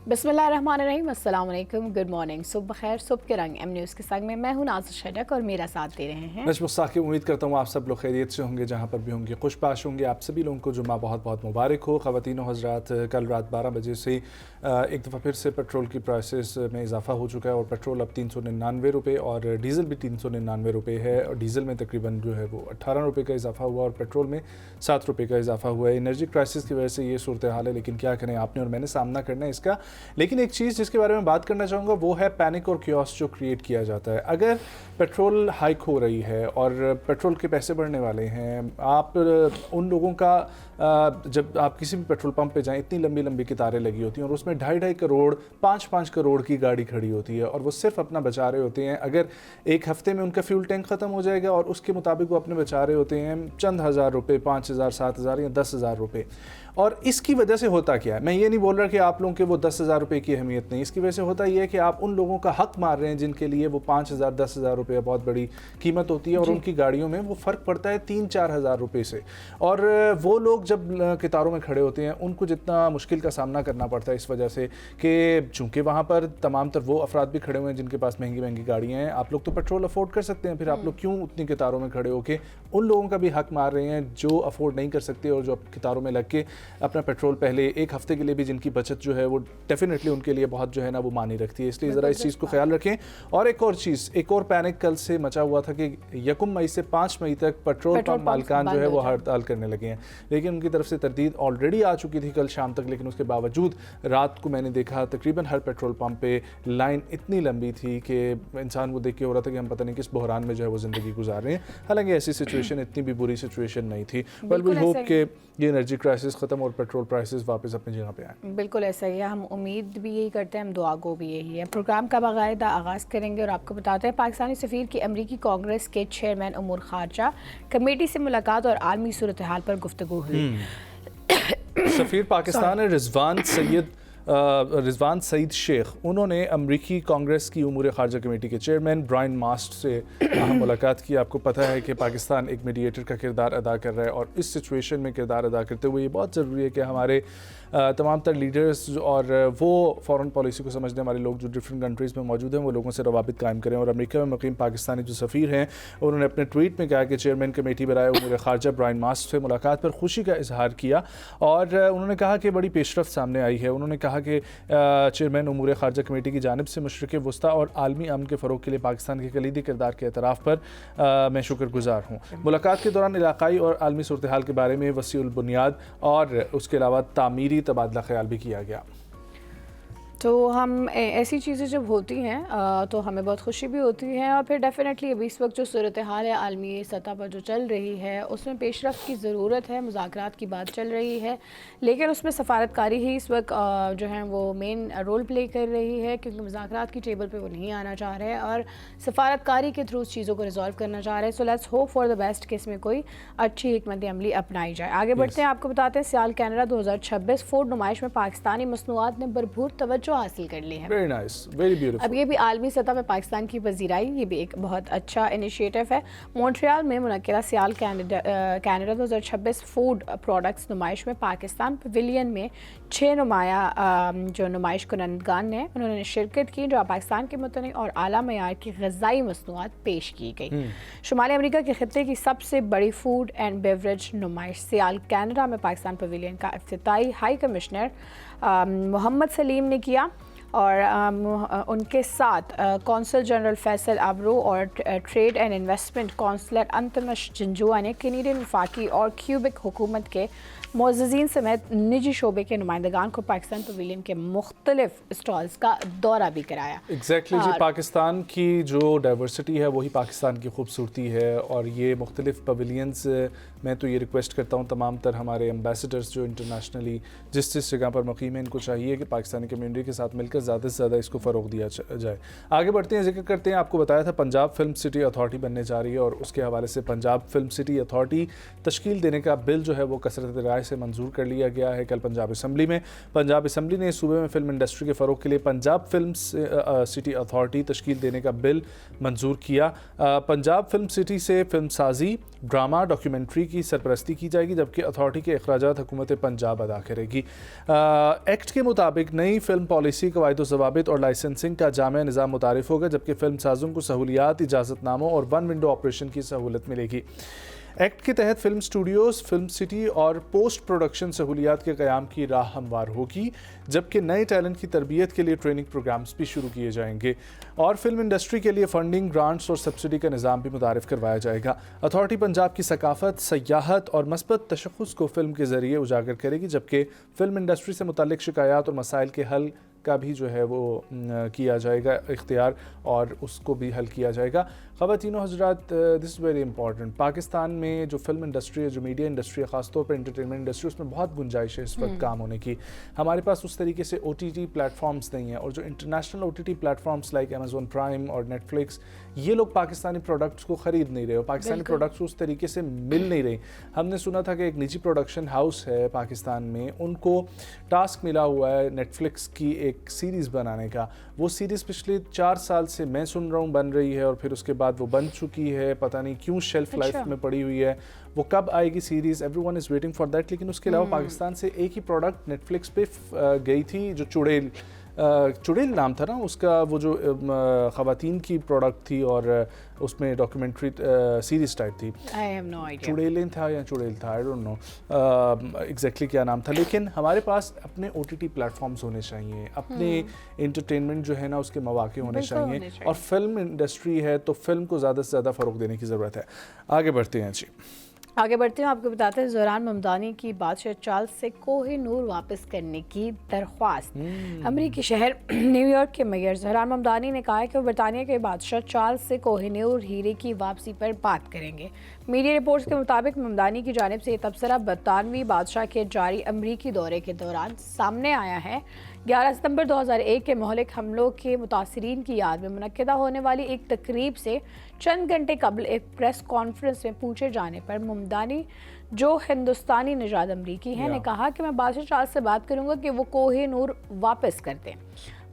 بسم اللہ الرحمن الرحیم، السلام علیکم، گڈ مارننگ، صبح بخیر، صبح کے رنگ ایم نیوز کے سنگ میں میں ہوں ناظر شڈک اور میرا ساتھ دے رہے ہیں نجم ثاقب۔ امید کرتا ہوں آپ سب لوگ خیریت سے ہوں گے، جہاں پر بھی ہوں گے خوش باش ہوں گے۔ آپ سبھی لوگوں کو جمعہ بہت بہت مبارک ہو۔ خواتین و حضرات، کل رات 12 بجے سے ایک دفعہ پھر سے پیٹرول کی پرائسز میں اضافہ ہو چکا ہے اور پیٹرول اب 399 روپے اور ڈیزل بھی 399 روپے ہے، اور ڈیزل میں تقریباً جو ہے وہ 18 روپے کا اضافہ ہوا اور پیٹرول میں 7 روپے کا اضافہ ہوا ہے۔ انرجی کرائسس کی وجہ سے یہ صورتحال ہے، لیکن کیا کریں، آپ نے اور میں نے سامنا کرنا ہے اس کا۔ لیکن ایک چیز جس کے بارے میں بات کرنا چاہوں گا وہ ہے پینک اور کیوس جو کریٹ کیا جاتا ہے۔ اگر پیٹرول ہائک ہو رہی ہے اور پیٹرول کے پیسے بڑھنے والے ہیں، آپ ان لوگوں کا جب آپ کسی بھی پیٹرول پمپ پہ جائیں، اتنی لمبی لمبی قطاریں لگی ہوتی ہیں اور اس میں 2.5 کروڑ 5 کروڑ کی گاڑی کھڑی ہوتی ہے اور وہ صرف اپنا بچا رہے ہوتے ہیں۔ اگر ایک ہفتے میں ان کا فیول ٹینک ختم ہو جائے گا اور اس کے مطابق وہ اپنے بچا رہے ہوتے ہیں چند ہزار روپے، 5,000 7,000 یا 10,000 روپے۔ اور اس کی وجہ سے ہوتا کیا ہے، میں یہ نہیں بول رہا کہ آپ لوگوں کے وہ 10,000 روپے کی اہمیت نہیں، اس کی وجہ سے ہوتا یہ ہے کہ آپ ان لوگوں کا حق مار رہے ہیں جن کے لیے وہ 5,000 10,000 روپے بہت بڑی قیمت ہوتی ہے، اور ان کی گاڑیوں میں وہ فرق پڑتا ہے 3-4 ہزار روپے سے۔ اور وہ لوگ جب قطاروں میں کھڑے ہوتے ہیں ان کو جتنا مشکل کا سامنا کرنا پڑتا ہے اس وجہ سے کہ چونکہ وہاں پر تمام تر وہ افراد بھی کھڑے ہوئے ہیں جن کے پاس مہنگی مہنگی گاڑیاں ہیں۔ آپ لوگ تو پیٹرول افورڈ کر سکتے ہیں، پھر آپ لوگ کیوں اتنی قطاروں میں کھڑے ہو کے ان لوگوں کا بھی حق مار رہے ہیں جو افورڈ نہیں کر سکتے اور جو قطاروں میں لگ کے اپنا پیٹرول پہلے ایک ہفتے کے لیے بھی جن کی بچت جو ہے وہ ڈیفینیٹلی ان کے لیے بہت جو ہے نا وہ معنی رکھتی ہے۔ اس لیے ذرا اس چیز کو خیال رکھیں۔ اور ایک اور چیز، ایک اور پینک کل سے مچا ہوا تھا کہ 1 مئی سے 5 مئی تک پیٹرول پمپ مالکان جو ہے وہ ہڑتال کرنے لگے ہیں، لیکن ان کی طرف سے تردید آلریڈی آ چکی تھی کل شام تک، لیکن اس کے باوجود رات کو میں نے دیکھا تقریباً ہر پیٹرول پمپ پہ لائن اتنی لمبی تھی کہ انسان کو دیکھ کے ہو رہا تھا کہ ہم پتہ نہیں کس بحران میں جو ہے وہ زندگی گزار رہے ہیں۔ حالانکہ ایسی سچویشن اتنی بھی بری سچویشن نہیں تھی، بل وی ہوپ کہ یہ انرجی کرائسس ختم اور پیٹرول پرائسز واپس اپنی جگہ پہ آئیں۔ بالکل ایسا ہی ہے، ہم امید بھی یہی کرتے ہیں، ہم دعا گو بھی یہی ہے۔ پروگرام کا باقاعدہ آغاز کریں گے اور آپ کو بتاتے ہیں پاکستانی سفیر کی امریکی کانگریس کے چیئرمین امور خارجہ کمیٹی سے ملاقات اور عالمی صورتحال پر گفتگو ہوئی۔ سفیر پاکستان رضوان سعید شیخ، انہوں نے امریکی کانگریس کی امور خارجہ کمیٹی کے چیئرمین برائن ماسٹ سے اہم ملاقات کی۔ آپ کو پتہ ہے کہ پاکستان ایک میڈیٹر کا کردار ادا کر رہا ہے، اور اس سچویشن میں کردار ادا کرتے ہوئے یہ بہت ضروری ہے کہ ہمارے تمام تر لیڈرز اور وہ فورن پالیسی کو سمجھنے والے لوگ جو ڈفرینٹ کنٹریز میں موجود ہیں وہ لوگوں سے روابط قائم کریں۔ اور امریکہ میں مقیم پاکستانی جو سفیر ہیں انہوں نے اپنے ٹویٹ میں کہا کہ چیئرمین کمیٹی برائے امور خارجہ برائن ماسٹ سے ملاقات پر خوشی کا اظہار کیا، اور انہوں نے کہا کہ بڑی پیش رفت سامنے آئی ہے۔ انہوں نے کہا کہ چیئرمین امور خارجہ کمیٹی کی جانب سے مشرق وسطیٰ اور عالمی امن کے فروغ کے لیے پاکستان کے کلیدی کردار کے اعتراف پر میں شکر گزار ہوں۔ ملاقات کے دوران علاقائی اور عالمی صورتحال کے بارے میں وسیع البنیاد اور اس کے علاوہ تعمیری تبادلہ خیال بھی کیا گیا۔ تو ہم ایسی چیزیں جب ہوتی ہیں تو ہمیں بہت خوشی بھی ہوتی ہے، اور پھر ڈیفینیٹلی ابھی اس وقت جو صورتحال ہے عالمی سطح پر جو چل رہی ہے اس میں پیش رفت کی ضرورت ہے، مذاکرات کی بات چل رہی ہے، لیکن اس میں سفارتکاری ہی اس وقت جو ہے وہ مین رول پلے کر رہی ہے، کیونکہ مذاکرات کی ٹیبل پہ وہ نہیں آنا چاہ رہے اور سفارتکاری کے تھرو اس چیزوں کو ریزالو کرنا چاہ رہے ہیں۔ So let's hope for the best کہ اس میں کوئی اچھی حکمت عملی اپنائی جائے۔ آگے بڑھتے ہیں، آپ کو بتاتے ہیں سیال کینیڈا 2026 فوڈ نمائش میں پاکستانی مصنوعات نے بھرپور توجہ حاصل کر لی ہے۔ Very nice, very beautiful. اب یہ بھی عالمی سطح پہ پاکستان کی پذیرائی، یہ بھی ایک بہت اچھا انیشیٹو ہے۔ مونٹریال میں منعقدہ سیال کینیڈا 2026 فوڈ پروڈکٹس نمائش میں پاکستان پویلین میں 6 نمایاں جو نمائش کنندگان نے انہوں نے شرکت کی، جو پاکستان کے متنوع اور اعلیٰ معیار کی غذائی مصنوعات پیش کی گئی۔ شمالی امریکہ کے خطے کی سب سے بڑی فوڈ اینڈ بیوریج نمائش سیال کینیڈا میں پاکستان پویلین کا افتتاحی ہائی کمشنر محمد سلیم نے کیا، اور ان کے ساتھ کونسل جنرل فیصل ابرو اور trade and investment counsellor Intimash Janjua نے کینیڈین وفاقی اور کیوبک حکومت کے معززین سمیت نجی شعبے کے نمائندگان کو پاکستان پویلین کے مختلف اسٹالز کا دورہ بھی کرایا۔ ایگزیکٹلی جی، پاکستان کی جو ڈائیورسٹی ہے وہی پاکستان کی خوبصورتی ہے، اور یہ مختلف پویلینز میں تو یہ ریکویسٹ کرتا ہوں تمام تر ہمارے ایمبیسڈرز جو انٹرنیشنلی جس جگہ پر مقیم ہیں، ان کو چاہیے کہ پاکستانی کمیونٹی کے ساتھ مل کر زیادہ سے زیادہ اس کو فروغ دیا جائے۔ آگے بڑھتے ہیں، ذکر کرتے ہیں، آپ کو بتایا تھا پنجاب فلم سٹی اتھارٹی بننے جا رہی ہے، اور اس کے حوالے سے پنجاب فلم سٹی اتھارٹی تشکیل دینے کا بل جو ہے وہ کثرت رائے رائے سے منظور کر لیا گیا ہے کل پنجاب اسمبلی میں. پنجاب اسمبلی نے صوبے میں فلم انڈسٹری کے فروغ کے لیے پنجاب فلم سٹی اتھارٹی تشکیل دینے کا بل منظور کیا. پنجاب فلم سٹی سے فلم سازی، ڈرامہ، ڈاکیومنٹری کی سرپرستی کی جائے گی، جبکہ اتھارٹی کے اخراجات حکومت پنجاب ادا کرے گی. ایکٹ کے مطابق نئی فلم پالیسی، قواعد و ضوابط اور لائسنسنگ کا جامع نظام متعارف ہوگا، جبکہ فلم سازوں کو سہولیات، اجازت ناموں اور ون ونڈو آپریشن کی سہولت ملے گی. ایکٹ کے تحت فلم سٹوڈیوز، فلم سٹی اور پوسٹ پروڈکشن سہولیات کے قیام کی راہ ہموار ہوگی، جبکہ نئے ٹیلنٹ کی تربیت کے لیے ٹریننگ پروگرامز بھی شروع کیے جائیں گے اور فلم انڈسٹری کے لیے فنڈنگ، گرانٹس اور سبسڈی کا نظام بھی متعارف کروایا جائے گا. اتھارٹی پنجاب کی ثقافت، سیاحت اور مثبت تشخص کو فلم کے ذریعے اجاگر کرے گی، جبکہ فلم انڈسٹری سے متعلق شکایات اور مسائل کے حل کا بھی جو ہے وہ کیا جائے گا اختیار، اور اس کو بھی حل کیا جائے گا. خواتین و حضرات، دس از ویری امپورٹنٹ. پاکستان میں جو فلم انڈسٹری ہے، جو میڈیا انڈسٹری ہے، خاص طور پر انٹرٹینمنٹ انڈسٹری، اس میں بہت گنجائش ہے اس وقت کام ہونے کی. ہمارے پاس اس طریقے سے او ٹی ٹی پلیٹ فارمز نہیں ہیں، اور جو انٹرنیشنل او ٹی ٹی پلیٹ فارمز لائک امیزون پرائم اور نیٹ فلکس، یہ لوگ پاکستانی پروڈکٹس کو خرید نہیں رہے اور پاکستانی پروڈکٹس اس طریقے سے مل نہیں رہی. ہم نے سنا تھا کہ ایک نجی پروڈکشن ہاؤس ہے پاکستان میں، ان کو ٹاسک ملا ہوا ہے نیٹ فلکس کی ایک سیریز بنانے کا. وہ سیریز پچھلے 4 سال سے میں سن رہا ہوں بن رہی ہے، اور پھر اس کے بعد وہ بن چکی ہے، پتہ نہیں کیوں شیلف لائف میں پڑی ہوئی ہے. وہ کب آئے گی series? Every one is waiting for that. لیکن اس کے علاوہ پاکستان سے ایک ہی پروڈکٹ نیٹ فلکس پہ گئی تھی، جو چڑیل نام تھا نا اس کا، وہ جو خواتین کی پروڈکٹ تھی اور اس میں ڈاکیومنٹری سیریز ٹائپ تھی. چڑیلیں تھا یا چڑیل تھا، آئی ڈونٹ نو ایگزیکٹلی کیا نام تھا. لیکن ہمارے پاس اپنے او ٹی ٹی پلیٹ فارمز ہونے چاہیے، اپنے انٹرٹینمنٹ جو ہے نا اس کے مواقع ہونے چاہیے، اور فلم انڈسٹری ہے تو فلم کو زیادہ سے زیادہ فروغ دینے کی ضرورت ہے. آگے بڑھتے ہیں جی. آگے بڑھتے ہیں. آپ کو بتاتے ہیں زہران ممدانی کی بادشاہ چارلس سے کوہ نور واپس کرنے کی درخواست. امریکی شہر نیو یارک کے میئر زہران ممدانی نے کہا ہے کہ وہ برطانیہ کے بادشاہ چارلس سے کوہ نور ہیرے کی واپسی پر بات کریں گے. میڈیا رپورٹس کے مطابق ممدانی کی جانب سے یہ تبصرہ برطانوی بادشاہ کے جاری امریکی دورے کے دوران سامنے آیا ہے. 11 ستمبر 2001 کے مہلک حملوں کے متاثرین کی یاد میں منعقدہ ہونے والی ایک تقریب سے چند گھنٹے قبل ایک پریس کانفرنس میں پوچھے جانے پر ممدانی، جو ہندوستانی نژاد امریکی ہیں، نے کہا کہ میں بادشاہ چارلس سے بات کروں گا کہ وہ کوہ نور واپس کر دیں.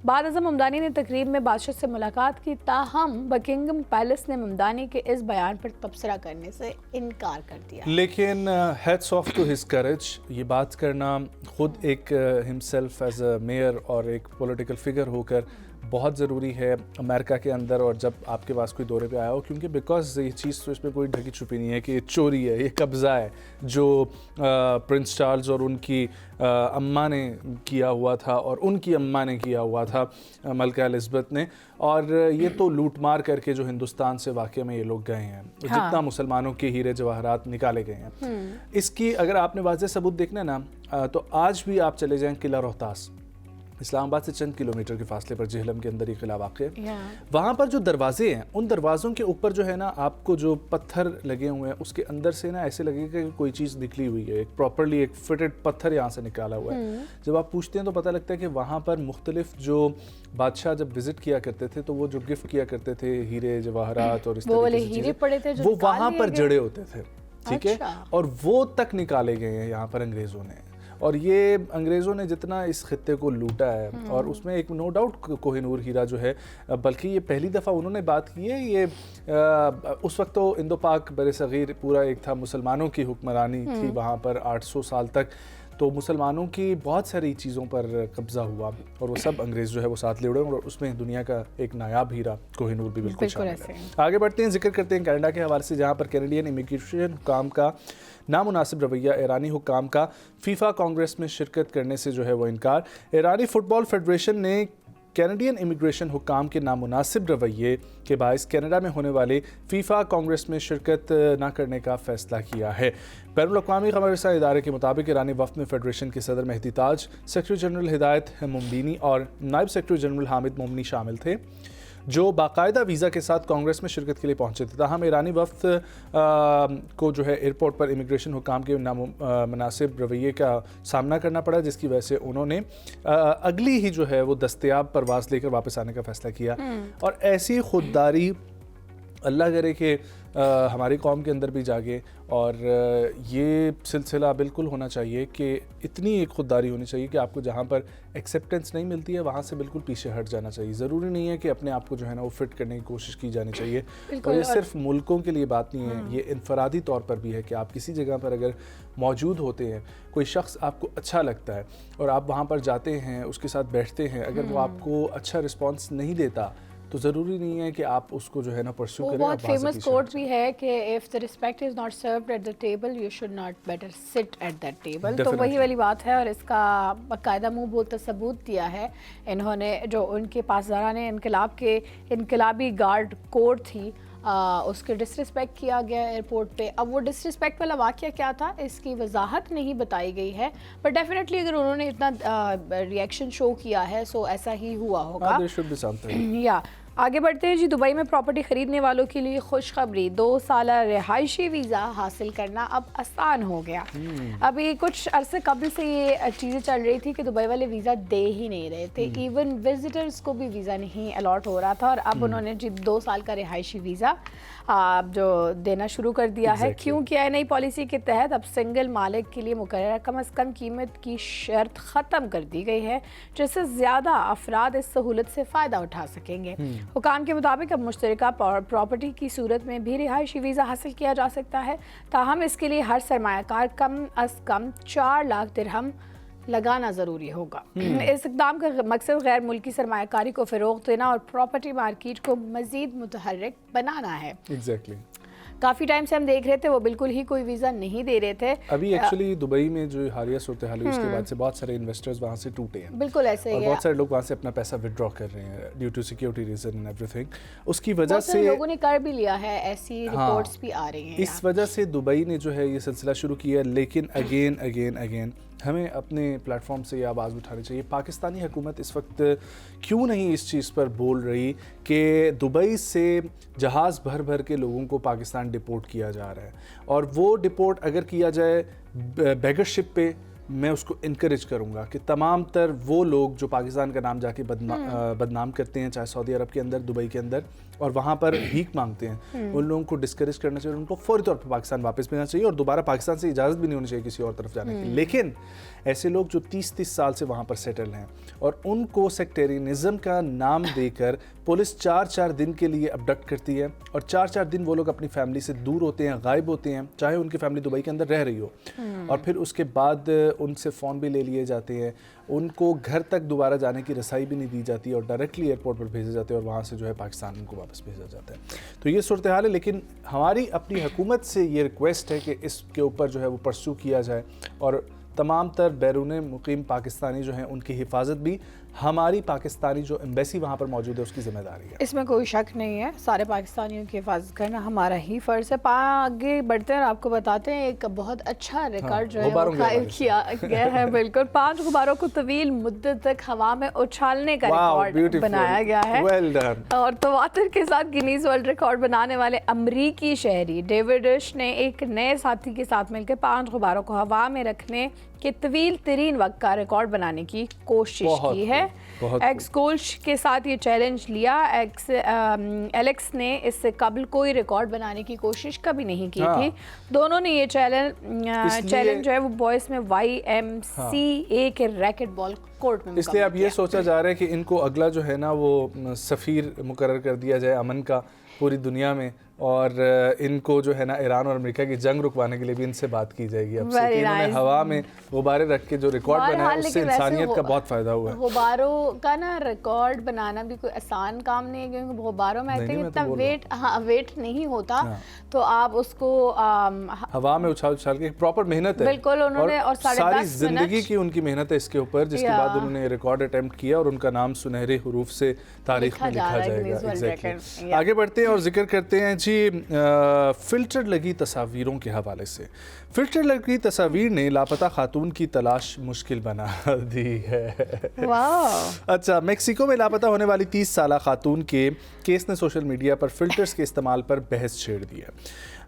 بعد ازاں ممدانی نے تقریب میں بادشاہ سے ملاقات کی، تاہم بکنگم پیلس نے ممدانی کے اس بیان پر تبصرہ کرنے سے انکار کر دیا. لیکن hats of two his courage, یہ بات کرنا خود ایک ہمسیلف ایز اے میئر اور ایک پولیٹیکل فگر ہو کر بہت ضروری ہے امریکہ کے اندر، اور جب آپ کے پاس کوئی دورے پہ آیا ہو، کیونکہ بیکاز یہ چیز تو اس پہ کوئی ڈھکی چھپی نہیں ہے کہ یہ چوری ہے، یہ قبضہ ہے جو پرنس چارلز اور ان کی اماں نے کیا ہوا تھا، اور ان کی اماں نے کیا ہوا تھا ملکہ الزبتھ نے. اور یہ تو لوٹ مار کر کے جو ہندوستان سے واقعہ میں یہ لوگ گئے ہیں، جتنا مسلمانوں کے ہیرے جواہرات نکالے گئے ہیں، اس کی اگر آپ نے واضح ثبوت دیکھنا نا تو آج بھی آپ چلے جائیں قلعہ روہتاس، اسلام آباد سے چند کلومیٹر کے فاصلے پر جہلم کے اندر یہ قلعہ واقع ہے. وہاں پر جو دروازے ہیں، ان دروازوں کے اوپر جو ہے نا آپ کو جو پتھر لگے ہوئے ہیں، اس کے اندر سے نا ایسے لگے گا کہ کوئی چیز نکلی ہوئی ہے، ایک پراپرلی ایک فٹڈ پتھر یہاں سے نکالا ہوا ہے. جب آپ پوچھتے ہیں تو پتہ لگتا ہے کہ وہاں پر مختلف جو بادشاہ جب وزٹ کیا کرتے تھے تو وہ جو گفٹ کیا کرتے تھے ہیرے جواہرات اور اس طرح کی چیزیں، وہ وہاں پر جڑے ہوتے تھے. ٹھیک ہے، اور وہ تک نکالے گئے ہیں یہاں پر انگریزوں نے. اور یہ انگریزوں نے جتنا اس خطے کو لوٹا ہے، اور اس میں ایک نو ڈاؤٹ کوہ نور ہیرا جو ہے، بلکہ یہ پہلی دفعہ انہوں نے بات کی ہے. یہ اس وقت تو اندو پاک بر صغیر پورا ایک تھا، مسلمانوں کی حکمرانی تھی وہاں پر 800 سال تک، تو مسلمانوں کی بہت ساری چیزوں پر قبضہ ہوا، اور وہ سب انگریز جو ہے وہ ساتھ لے اڑے، اور اس میں دنیا کا ایک نایاب ہیرا کوہ نور بھی بالکل شامل ہے. آگے بڑھتے ہیں، ذکر کرتے ہیں کینیڈا کے حوالے سے، جہاں پر کینیڈین امیگریشن حکام کا نامناسب رویہ، ایرانی حکام کا فیفا کانگریس میں شرکت کرنے سے جو ہے وہ انکار. ایرانی فٹ بال فیڈریشن نے کینیڈین امیگریشن حکام کے نامناسب رویے کے باعث کینیڈا میں ہونے والے فیفا کانگریس میں شرکت نہ کرنے کا فیصلہ کیا ہے. بین الاقوامی خبر رساں ادارے کے مطابق ایرانی وفد میں فیڈریشن کے صدر مہدی تاج، سیکرٹری جنرل ہدایت مومبینی اور نائب سیکرٹری جنرل حامد مومنی شامل تھے، جو باقاعدہ ویزا کے ساتھ کانگریس میں شرکت کے لیے پہنچے تھے. تاہم ایرانی وفد کو جو ہے ایئرپورٹ پر امیگریشن حکام کے نامناسب رویے کا سامنا کرنا پڑا، جس کی وجہ سے انہوں نے اگلی ہی جو ہے وہ دستیاب پرواز لے کر واپس آنے کا فیصلہ کیا. اور ایسی خودداری اللہ کرے کہ ہماری قوم کے اندر بھی جاگے اور یہ سلسلہ بالکل ہونا چاہیے کہ اتنی ایک خودداری ہونی چاہیے کہ آپ کو جہاں پر ایکسیپٹنس نہیں ملتی ہے وہاں سے بالکل پیچھے ہٹ جانا چاہیے. ضروری نہیں ہے کہ اپنے آپ کو جو ہے نا وہ فٹ کرنے کی کوشش کی جانی چاہیے. اور یہ صرف ملکوں کے لیے بات نہیں ہے, یہ انفرادی طور پر بھی ہے کہ آپ کسی جگہ پر اگر موجود ہوتے ہیں, کوئی شخص آپ کو اچھا لگتا ہے اور آپ وہاں پر جاتے ہیں, اس کے ساتھ بیٹھتے ہیں, اگر وہ آپ کو اچھا رسپانس نہیں دیتا تو ضروری نہیں ہے کہ آپ اس کو جو ہے نا پرسو کریں. بہت فیمس کوٹ بھی ہے کہ if the respect is not served at the table you should not better sit at that table. تو وہی والی بات ہے اور اس کا باقاعدہ منہ بولتا ثبوت دیا ہے انہوں نے, جو ان کے پاسداران انقلاب کے انقلابی گارڈ کوڈ تھی اس کے ڈسرسپیکٹ کیا گیا ایئرپورٹ پہ. اب وہ ڈسرسپیکٹ والا واقعہ کیا تھا اس کی وضاحت نہیں بتائی گئی ہے, بٹ ڈیفینیٹلی اگر انہوں نے اتنا ریئیکشن شو کیا ہے سو ایسا ہی ہوا ہوگا. یا آگے بڑھتے ہیں جی. دبئی میں پراپرٹی خریدنے والوں کے لیے خوشخبری, 2 سالہ رہائشی ویزا حاصل کرنا اب آسان ہو گیا. ابھی کچھ عرصے قبل سے یہ چیزیں چل رہی تھی کہ دبئی والے ویزا دے ہی نہیں رہے تھے, ایون وزٹرز کو بھی ویزا نہیں الاٹ ہو رہا تھا, اور اب انہوں نے جی 2 سال کا رہائشی ویزا جو دینا شروع کر دیا ہے. کیونکہ نئی پالیسی کے تحت اب سنگل مالک کے لیے مقررہ کم از کم قیمت کی شرط ختم کر دی گئی ہے, جس سے زیادہ افراد اس سہولت سے فائدہ اٹھا سکیں گے. حکام کے مطابق اب مشترکہ پراپرٹی کی صورت میں بھی رہائشی ویزا حاصل کیا جا سکتا ہے, تاہم اس کے لیے ہر سرمایہ کار کم از کم 4 لاکھ درہم لگانا ضروری ہوگا. اس اقدام کا مقصد غیر ملکی سرمایہ کاری کو فروغ دینا اور پراپرٹی مارکیٹ کو مزید متحرک بنانا ہے. کافی ٹائم سے ہم دیکھ رہے تھے وہ بالکل ہی کوئی ویزا نہیں دے رہے تھے. ابھی ایکچولی دبئی میں جو حالیہ صورتحال ہوئی اس کے بعد سے بہت سارے انویسٹرز وہاں سے ٹوٹے ہیں. بالکل ایسے ہی ہے, بہت سارے لوگ وہاں سے اپنا پیسہ وڈرا کر رہے ہیں due to security reason and ایوری تھنگ. اس کی وجہ سے لوگوں نے کر بھی لیا ہے, ایسی رپورٹس بھی آ رہی ہیں. اس وجہ سے دبئی نے جو ہے یہ سلسلہ شروع کیا, لیکن اگین ہمیں اپنے پلیٹ فارم سے یہ آواز اٹھانی چاہیے. پاکستانی حکومت اس وقت کیوں نہیں اس چیز پر بول رہی کہ دبئی سے جہاز بھر کے لوگوں کو پاکستان ڈپورٹ کیا جا رہا ہے, اور وہ ڈپورٹ اگر کیا جائے بیگر شپ پہ, میں اس کو انکریج کروں گا کہ تمام تر وہ لوگ جو پاکستان کا نام جا کے بدنام کرتے ہیں, چاہے سعودی عرب کے اندر, دبئی کے اندر, اور وہاں پر بھیک مانگتے ہیں, ان لوگوں کو ڈسکریج کرنا چاہیے, ان کو فوری طور پر پاکستان واپس بھیجنا چاہیے, اور دوبارہ پاکستان سے اجازت بھی نہیں ہونی چاہیے کسی اور طرف جانے کی. لیکن ایسے لوگ جو 30 سال سے وہاں پر سیٹل ہیں اور ان کو سیکٹیرینزم کا نام دے کر پولیس 4 دن کے لیے ابڈکٹ کرتی ہے, اور 4 دن وہ لوگ اپنی فیملی سے دور ہوتے ہیں, غائب ہوتے ہیں, چاہے ان کی فیملی دبئی کے اندر رہ رہی ہو, اور پھر اس کے بعد ان سے فون بھی لے لیے جاتے ہیں, ان کو گھر تک دوبارہ جانے کی رسائی بھی نہیں دی جاتی, اور ڈائریکٹلی ایئرپورٹ پر بھیجے جاتے ہیں, اور وہاں سے جو ہے پاکستان ان کو واپس بھیجا جاتا ہے. تو یہ صورتحال ہے, لیکن ہماری اپنی حکومت سے یہ ریکویسٹ ہے کہ اس کے اوپر جو ہے وہ پرسو کیا جائے, اور تمام تر بیرون مقیم پاکستانی جو ہیں ان کی حفاظت بھی ہماری پاکستانی جو ایمبیسی وہاں پر موجود ہے اس کی ذمہ داری ہے. اس میں کوئی شک نہیں ہے, سارے پاکستانیوں کی حفاظت کرنا ہمارا ہی فرض ہے. آگے بڑھتے ہیں اور آپ کو بتاتے ہیں ایک بہت اچھا ریکارڈ جو ہے وہ قائم کیا گیا ہے. بالکل 5 غباروں کو طویل مدت تک ہوا میں اچھالنے کا ریکارڈ بنایا گیا ہے, اور تواتر کے ساتھ گینیز ورلڈ ریکارڈ بنانے والے امریکی شہری ڈیوڈ رش نے ایک نئے ساتھی کے ساتھ مل کے 5 غباروں کو ہوا میں رکھنے کے طویل ترین وقت کا ریکارڈ بنانے کی کوشش کی ہے. ایکس گولش کے ساتھ یہ چیلنج لیا. ایلیکس نے اس سے قبل کوئی ریکارڈ بنانے کی کوشش کبھی نہیں کی تھی. دونوں نے یہ چیلنج جو ہے وہ بوائز میں YMCA کے ریکٹ بال کورٹ میں, اس لیے اب یہ سوچا جا رہا ہے کہ ان کو اگلا جو ہے نا وہ سفیر مقرر کر دیا جائے امن کا پوری دنیا میں, اور ان کو جو ہے نا ایران اور امریکہ کی جنگ رکوانے کے لیے بھی ان سے بات کی جائے گی اب سے, کہ انہوں نے ہوا میں غبارے رکھ کے جو ریکارڈ بنایا اس سے انسانیت کا بہت فائدہ ہوا ہے. غباروں کا نا ریکارڈ بنانا بھی کوئی آسان کام نہیں ہے, کیونکہ غباروں میں اتنا ویٹ نہیں ہوتا, تو آپ اس کو ہوا میں اچھال کے پراپر محنت ہے. بالکل, انہوں نے اور ساری زندگی کی ان کی محنت ہے اس کے اوپر, جس کے بعد انہوں نے ریکارڈ اٹیمپٹ کیا, اور ان کا نام سنہرے حروف سے تاریخ میں لکھا جائے گا. آگے بڑھتے ہیں اور ذکر کرتے ہیں جی فلٹر لگی تصاویروں کے حوالے سے. فلٹر لگی تصاویر نے لاپتہ خاتون کی تلاش مشکل بنا دی ہے. اچھا, میکسیکو میں لاپتہ ہونے والی 30 سالہ خاتون کے کیس نے سوشل میڈیا پر فلٹرز کے استعمال پر بحث چھیڑ دی ہے.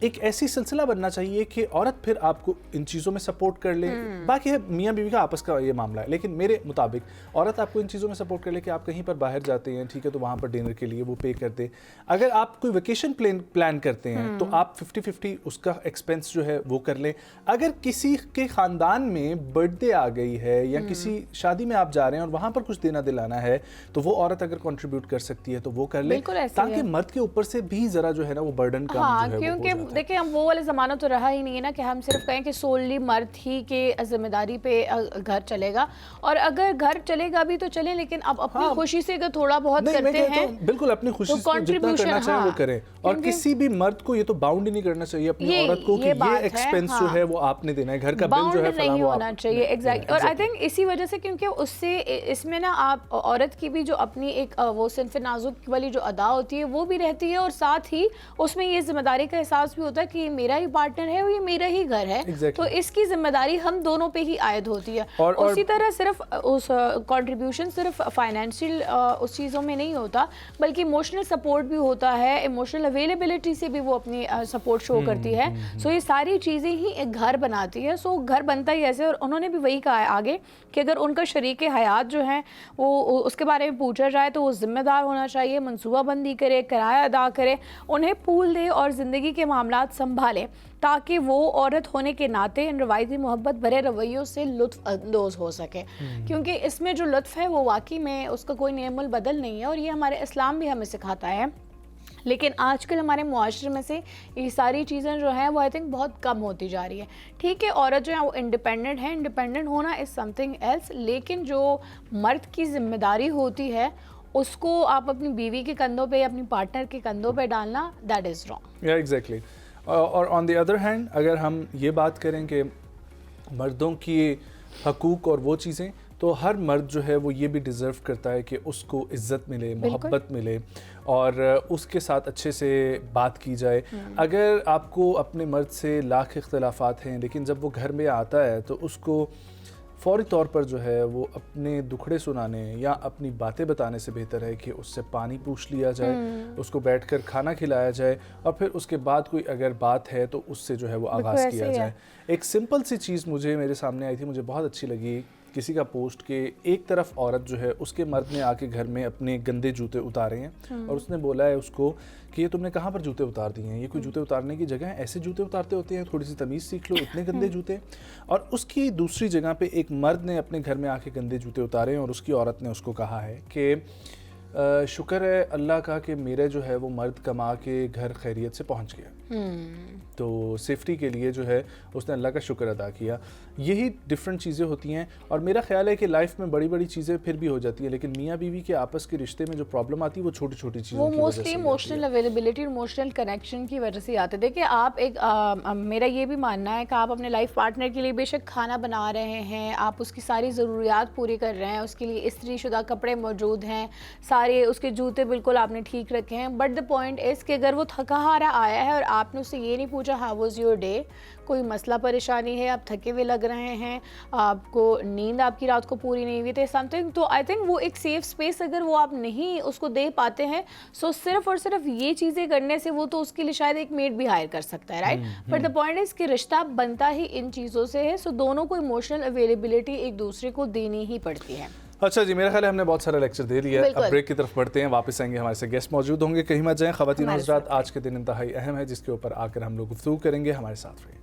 ایک ایسی سلسلہ بننا چاہیے کہ عورت پھر آپ کو ان چیزوں میں سپورٹ کر لے. باقی ہے میاں بیوی کا آپس کا یہ معاملہ ہے, لیکن میرے مطابق عورت آپ کو ان چیزوں میں سپورٹ کر لے کہ آپ کہیں پر باہر جاتے ہیں, ٹھیک ہے, تو وہاں پر ڈنر کے لیے وہ پے کر دے. اگر آپ کوئی ویکیشن پلان کرتے ہیں تو آپ 50-50 اس کا ایکسپینس جو ہے وہ کر لیں. اگر کسی کے خاندان میں برتھ ڈے آ گئی ہے یا کسی شادی میں آپ جا رہے ہیں اور وہاں پر کچھ دینا دلانا ہے تو وہ عورت اگر کنٹریبیوٹ کر سکتی ہے تو وہ کر لے, تاکہ مرد کے اوپر سے بھی ذرا جو ہے نا وہ برڈن کم جو ہے. کیونکہ دیکھیں ہم وہ والے زمانہ تو رہا ہی نہیں ہے نا کہ ہم صرف کہیں کہ سوللی مرد ہی کے ذمہ داری پہ گھر چلے گا, اور اگر گھر چلے گا بھی تو چلے, لیکن اب اپنی خوشی سے اگر تھوڑا بہت کرتے ہیں بالکل اپنی خوشی سے جتنا کرنا چاہیں وہ کریں, اور کسی بھی مرد کو یہ تو باؤنڈ ہی نہیں کرنا چاہیے اپنی عورت کو کہ یہ ایکسپینس جو ہے وہ آپ نے دینا ہے, گھر کا بل جو ہے نہیں ہونا چاہیے. ایگزیکٹلی. اور آئی تھنک اسی وجہ سے کیونکہ اس سے اس میں نا آپ عورت کی بھی جو اپنی ایک وہ صنف نازک والی جو ادا ہوتی ہے وہ بھی رہتی ہے, اور ساتھ ہی اس میں یہ ذمہ داری کا احساس بھی ہوتا ہے کہ یہ میرا ہی پارٹنر ہے اور یہ میرا ہی گھر ہے, تو اس کی ذمہ داری ہم دونوں پہ ہی عائد ہوتی ہے. اسی طرح صرف اس کنٹریبیوشن صرف فائنینشیل اس چیزوں میں نہیں ہوتا, بلکہ ایموشنل سپورٹ بھی ہوتا ہے, ایموشنل اویلیبلٹی سے بھی وہ اپنی سپورٹ شو کرتی ہے. سو یہ ساری چیزیں ہی ایک گھر بناتی ہے. سو گھر بنتا ہی ایسے, اور انہوں نے بھی وہی کہا ہے آگے کہ اگر ان کا شریک حیات جو ہیں وہ اس کے بارے میں پوچھا جائے تو وہ ذمہ دار ہونا چاہیے, منصوبہ بندی کرے, کرایہ ادا کرے, انہیں پول دے اور زندگی کے معاملات سنبھالے, تاکہ وہ عورت ہونے کے ناطے ان روایتی محبت بھرے رویوں سے لطف اندوز ہو سکے. کیونکہ اس میں جو لطف ہے وہ واقعی میں اس کا کوئی نعم البدل نہیں ہے, اور یہ ہمارے اسلام بھی ہمیں سکھاتا ہے. لیکن آج کل ہمارے معاشرے میں سے یہ ساری چیزیں جو ہیں وہ آئی تھنک بہت کم ہوتی جا رہی ہے. ٹھیک ہے, عورت جو ہے وہ انڈیپینڈنٹ ہے, انڈیپینڈنٹ ہونا از سم تھنگ ایلس, لیکن جو مرد کی ذمہ داری ہوتی ہے اس کو آپ اپنی بیوی کے کندھوں پہ یا اپنی پارٹنر کے کندھوں پہ ڈالنا, دیٹ از رانگ. ایگزیکٹلی. اور آن دی ادر ہینڈ اگر ہم یہ بات کریں کہ مردوں کی حقوق اور وہ چیزیں, تو ہر مرد جو ہے وہ یہ بھی ڈیزرو کرتا ہے کہ اس کو عزت ملے, محبت ملے, اور اس کے ساتھ اچھے سے بات کی جائے. اگر آپ کو اپنے مرد سے لاکھ اختلافات ہیں, لیکن جب وہ گھر میں آتا ہے تو اس کو فوری طور پر جو ہے وہ اپنے دکھڑے سنانے یا اپنی باتیں بتانے سے بہتر ہے کہ اس سے پانی پوچھ لیا جائے, اس کو بیٹھ کر کھانا کھلایا جائے, اور پھر اس کے بعد کوئی اگر بات ہے تو اس سے جو ہے وہ آغاز کیا جائے. ایک سمپل سی چیز مجھے میرے سامنے آئی تھی, مجھے بہت اچھی لگی, کسی کا پوسٹ کہ ایک طرف عورت جو ہے اس کے مرد نے آ کے گھر میں اپنے گندے جوتے اتارے ہیں, اور اس نے بولا ہے اس کو کہ یہ تم نے کہاں پر جوتے اتار دیے ہیں, یہ کوئی جوتے اتارنے کی جگہ ہے, ایسے جوتے اتارتے ہوتے ہیں, تھوڑی سی تمیز سیکھ لو, اتنے گندے جوتے. اور اس کی دوسری جگہ پہ ایک مرد نے اپنے گھر میں آ کے گندے جوتے اتارے ہیں, اور اس کی عورت نے اس کو کہا ہے کہ شکر ہے اللہ کا کہ میرا جو ہے وہ مرد کما کے گھر خیریت سے پہنچ گیا. تو سیفٹی کے لیے جو ہے اس نے اللہ کا شکر ادا کیا. یہی ڈفرینٹ چیزیں ہوتی ہیں, اور میرا خیال ہے کہ لائف میں بڑی بڑی چیزیں پھر بھی ہو جاتی ہیں, لیکن میاں بیوی کے آپس کے رشتے میں جو پرابلم آتی ہے وہ چھوٹی چھوٹی چیزوں کی وجہ سے, وہ موسٹلی ایموشنل اویلیبلٹی اور ایموشنل کنیکشن کی وجہ سے آتے. دیکھیں آپ ایک میرا یہ بھی ماننا ہے کہ آپ اپنے لائف پارٹنر کے لیے بے شک کھانا بنا رہے ہیں, آپ اس کی ساری ضروریات پوری کر رہے ہیں, اس کے لیے استری شدہ کپڑے موجود ہیں, سارے اس کے جوتے بالکل آپ نے ٹھیک رکھے ہیں, بٹ دا پوائنٹ از کہ اگر وہ تھکا ہارا آیا ہے اور آپ نے اس سے یہ نہیں پوچھا ہاؤ واز یور ڈے, کوئی مسئلہ پریشانی ہے, آپ تھکے ہوئے لگ رہے ہیں, آپ کو نیند آپ کی رات کو پوری نہیں ہوئی تھی سم تھنگ, تو آئی تھنک وہ ایک سیف اسپیس اگر وہ آپ نہیں اس کو دے پاتے ہیں, سو صرف اور صرف یہ چیزیں کرنے سے وہ تو اس کے لیے شاید ایک میڈ بھی ہائر کر سکتا ہے, right. But the point is کہ رشتہ بنتا ہی ان چیزوں سے ہے, سو دونوں کو ایموشنل اویلیبلٹی ایک دوسرے کو دینی ہی پڑتی ہے. اچھا جی, میرا خیال ہے ہم نے بہت سارا لیکچر دے لیا ہے, اب بریک کی طرف بڑھتے ہیں, واپس آئیں گے, ہمارے سے گیسٹ موجود ہوں گے, کہیں مت جائیں. خواتین و حضرات, آج کے دن انتہائی اہم ہے جس کے اوپر آ کر ہم لوگ گفتگو کریں گے, ہمارے ساتھ رہیں.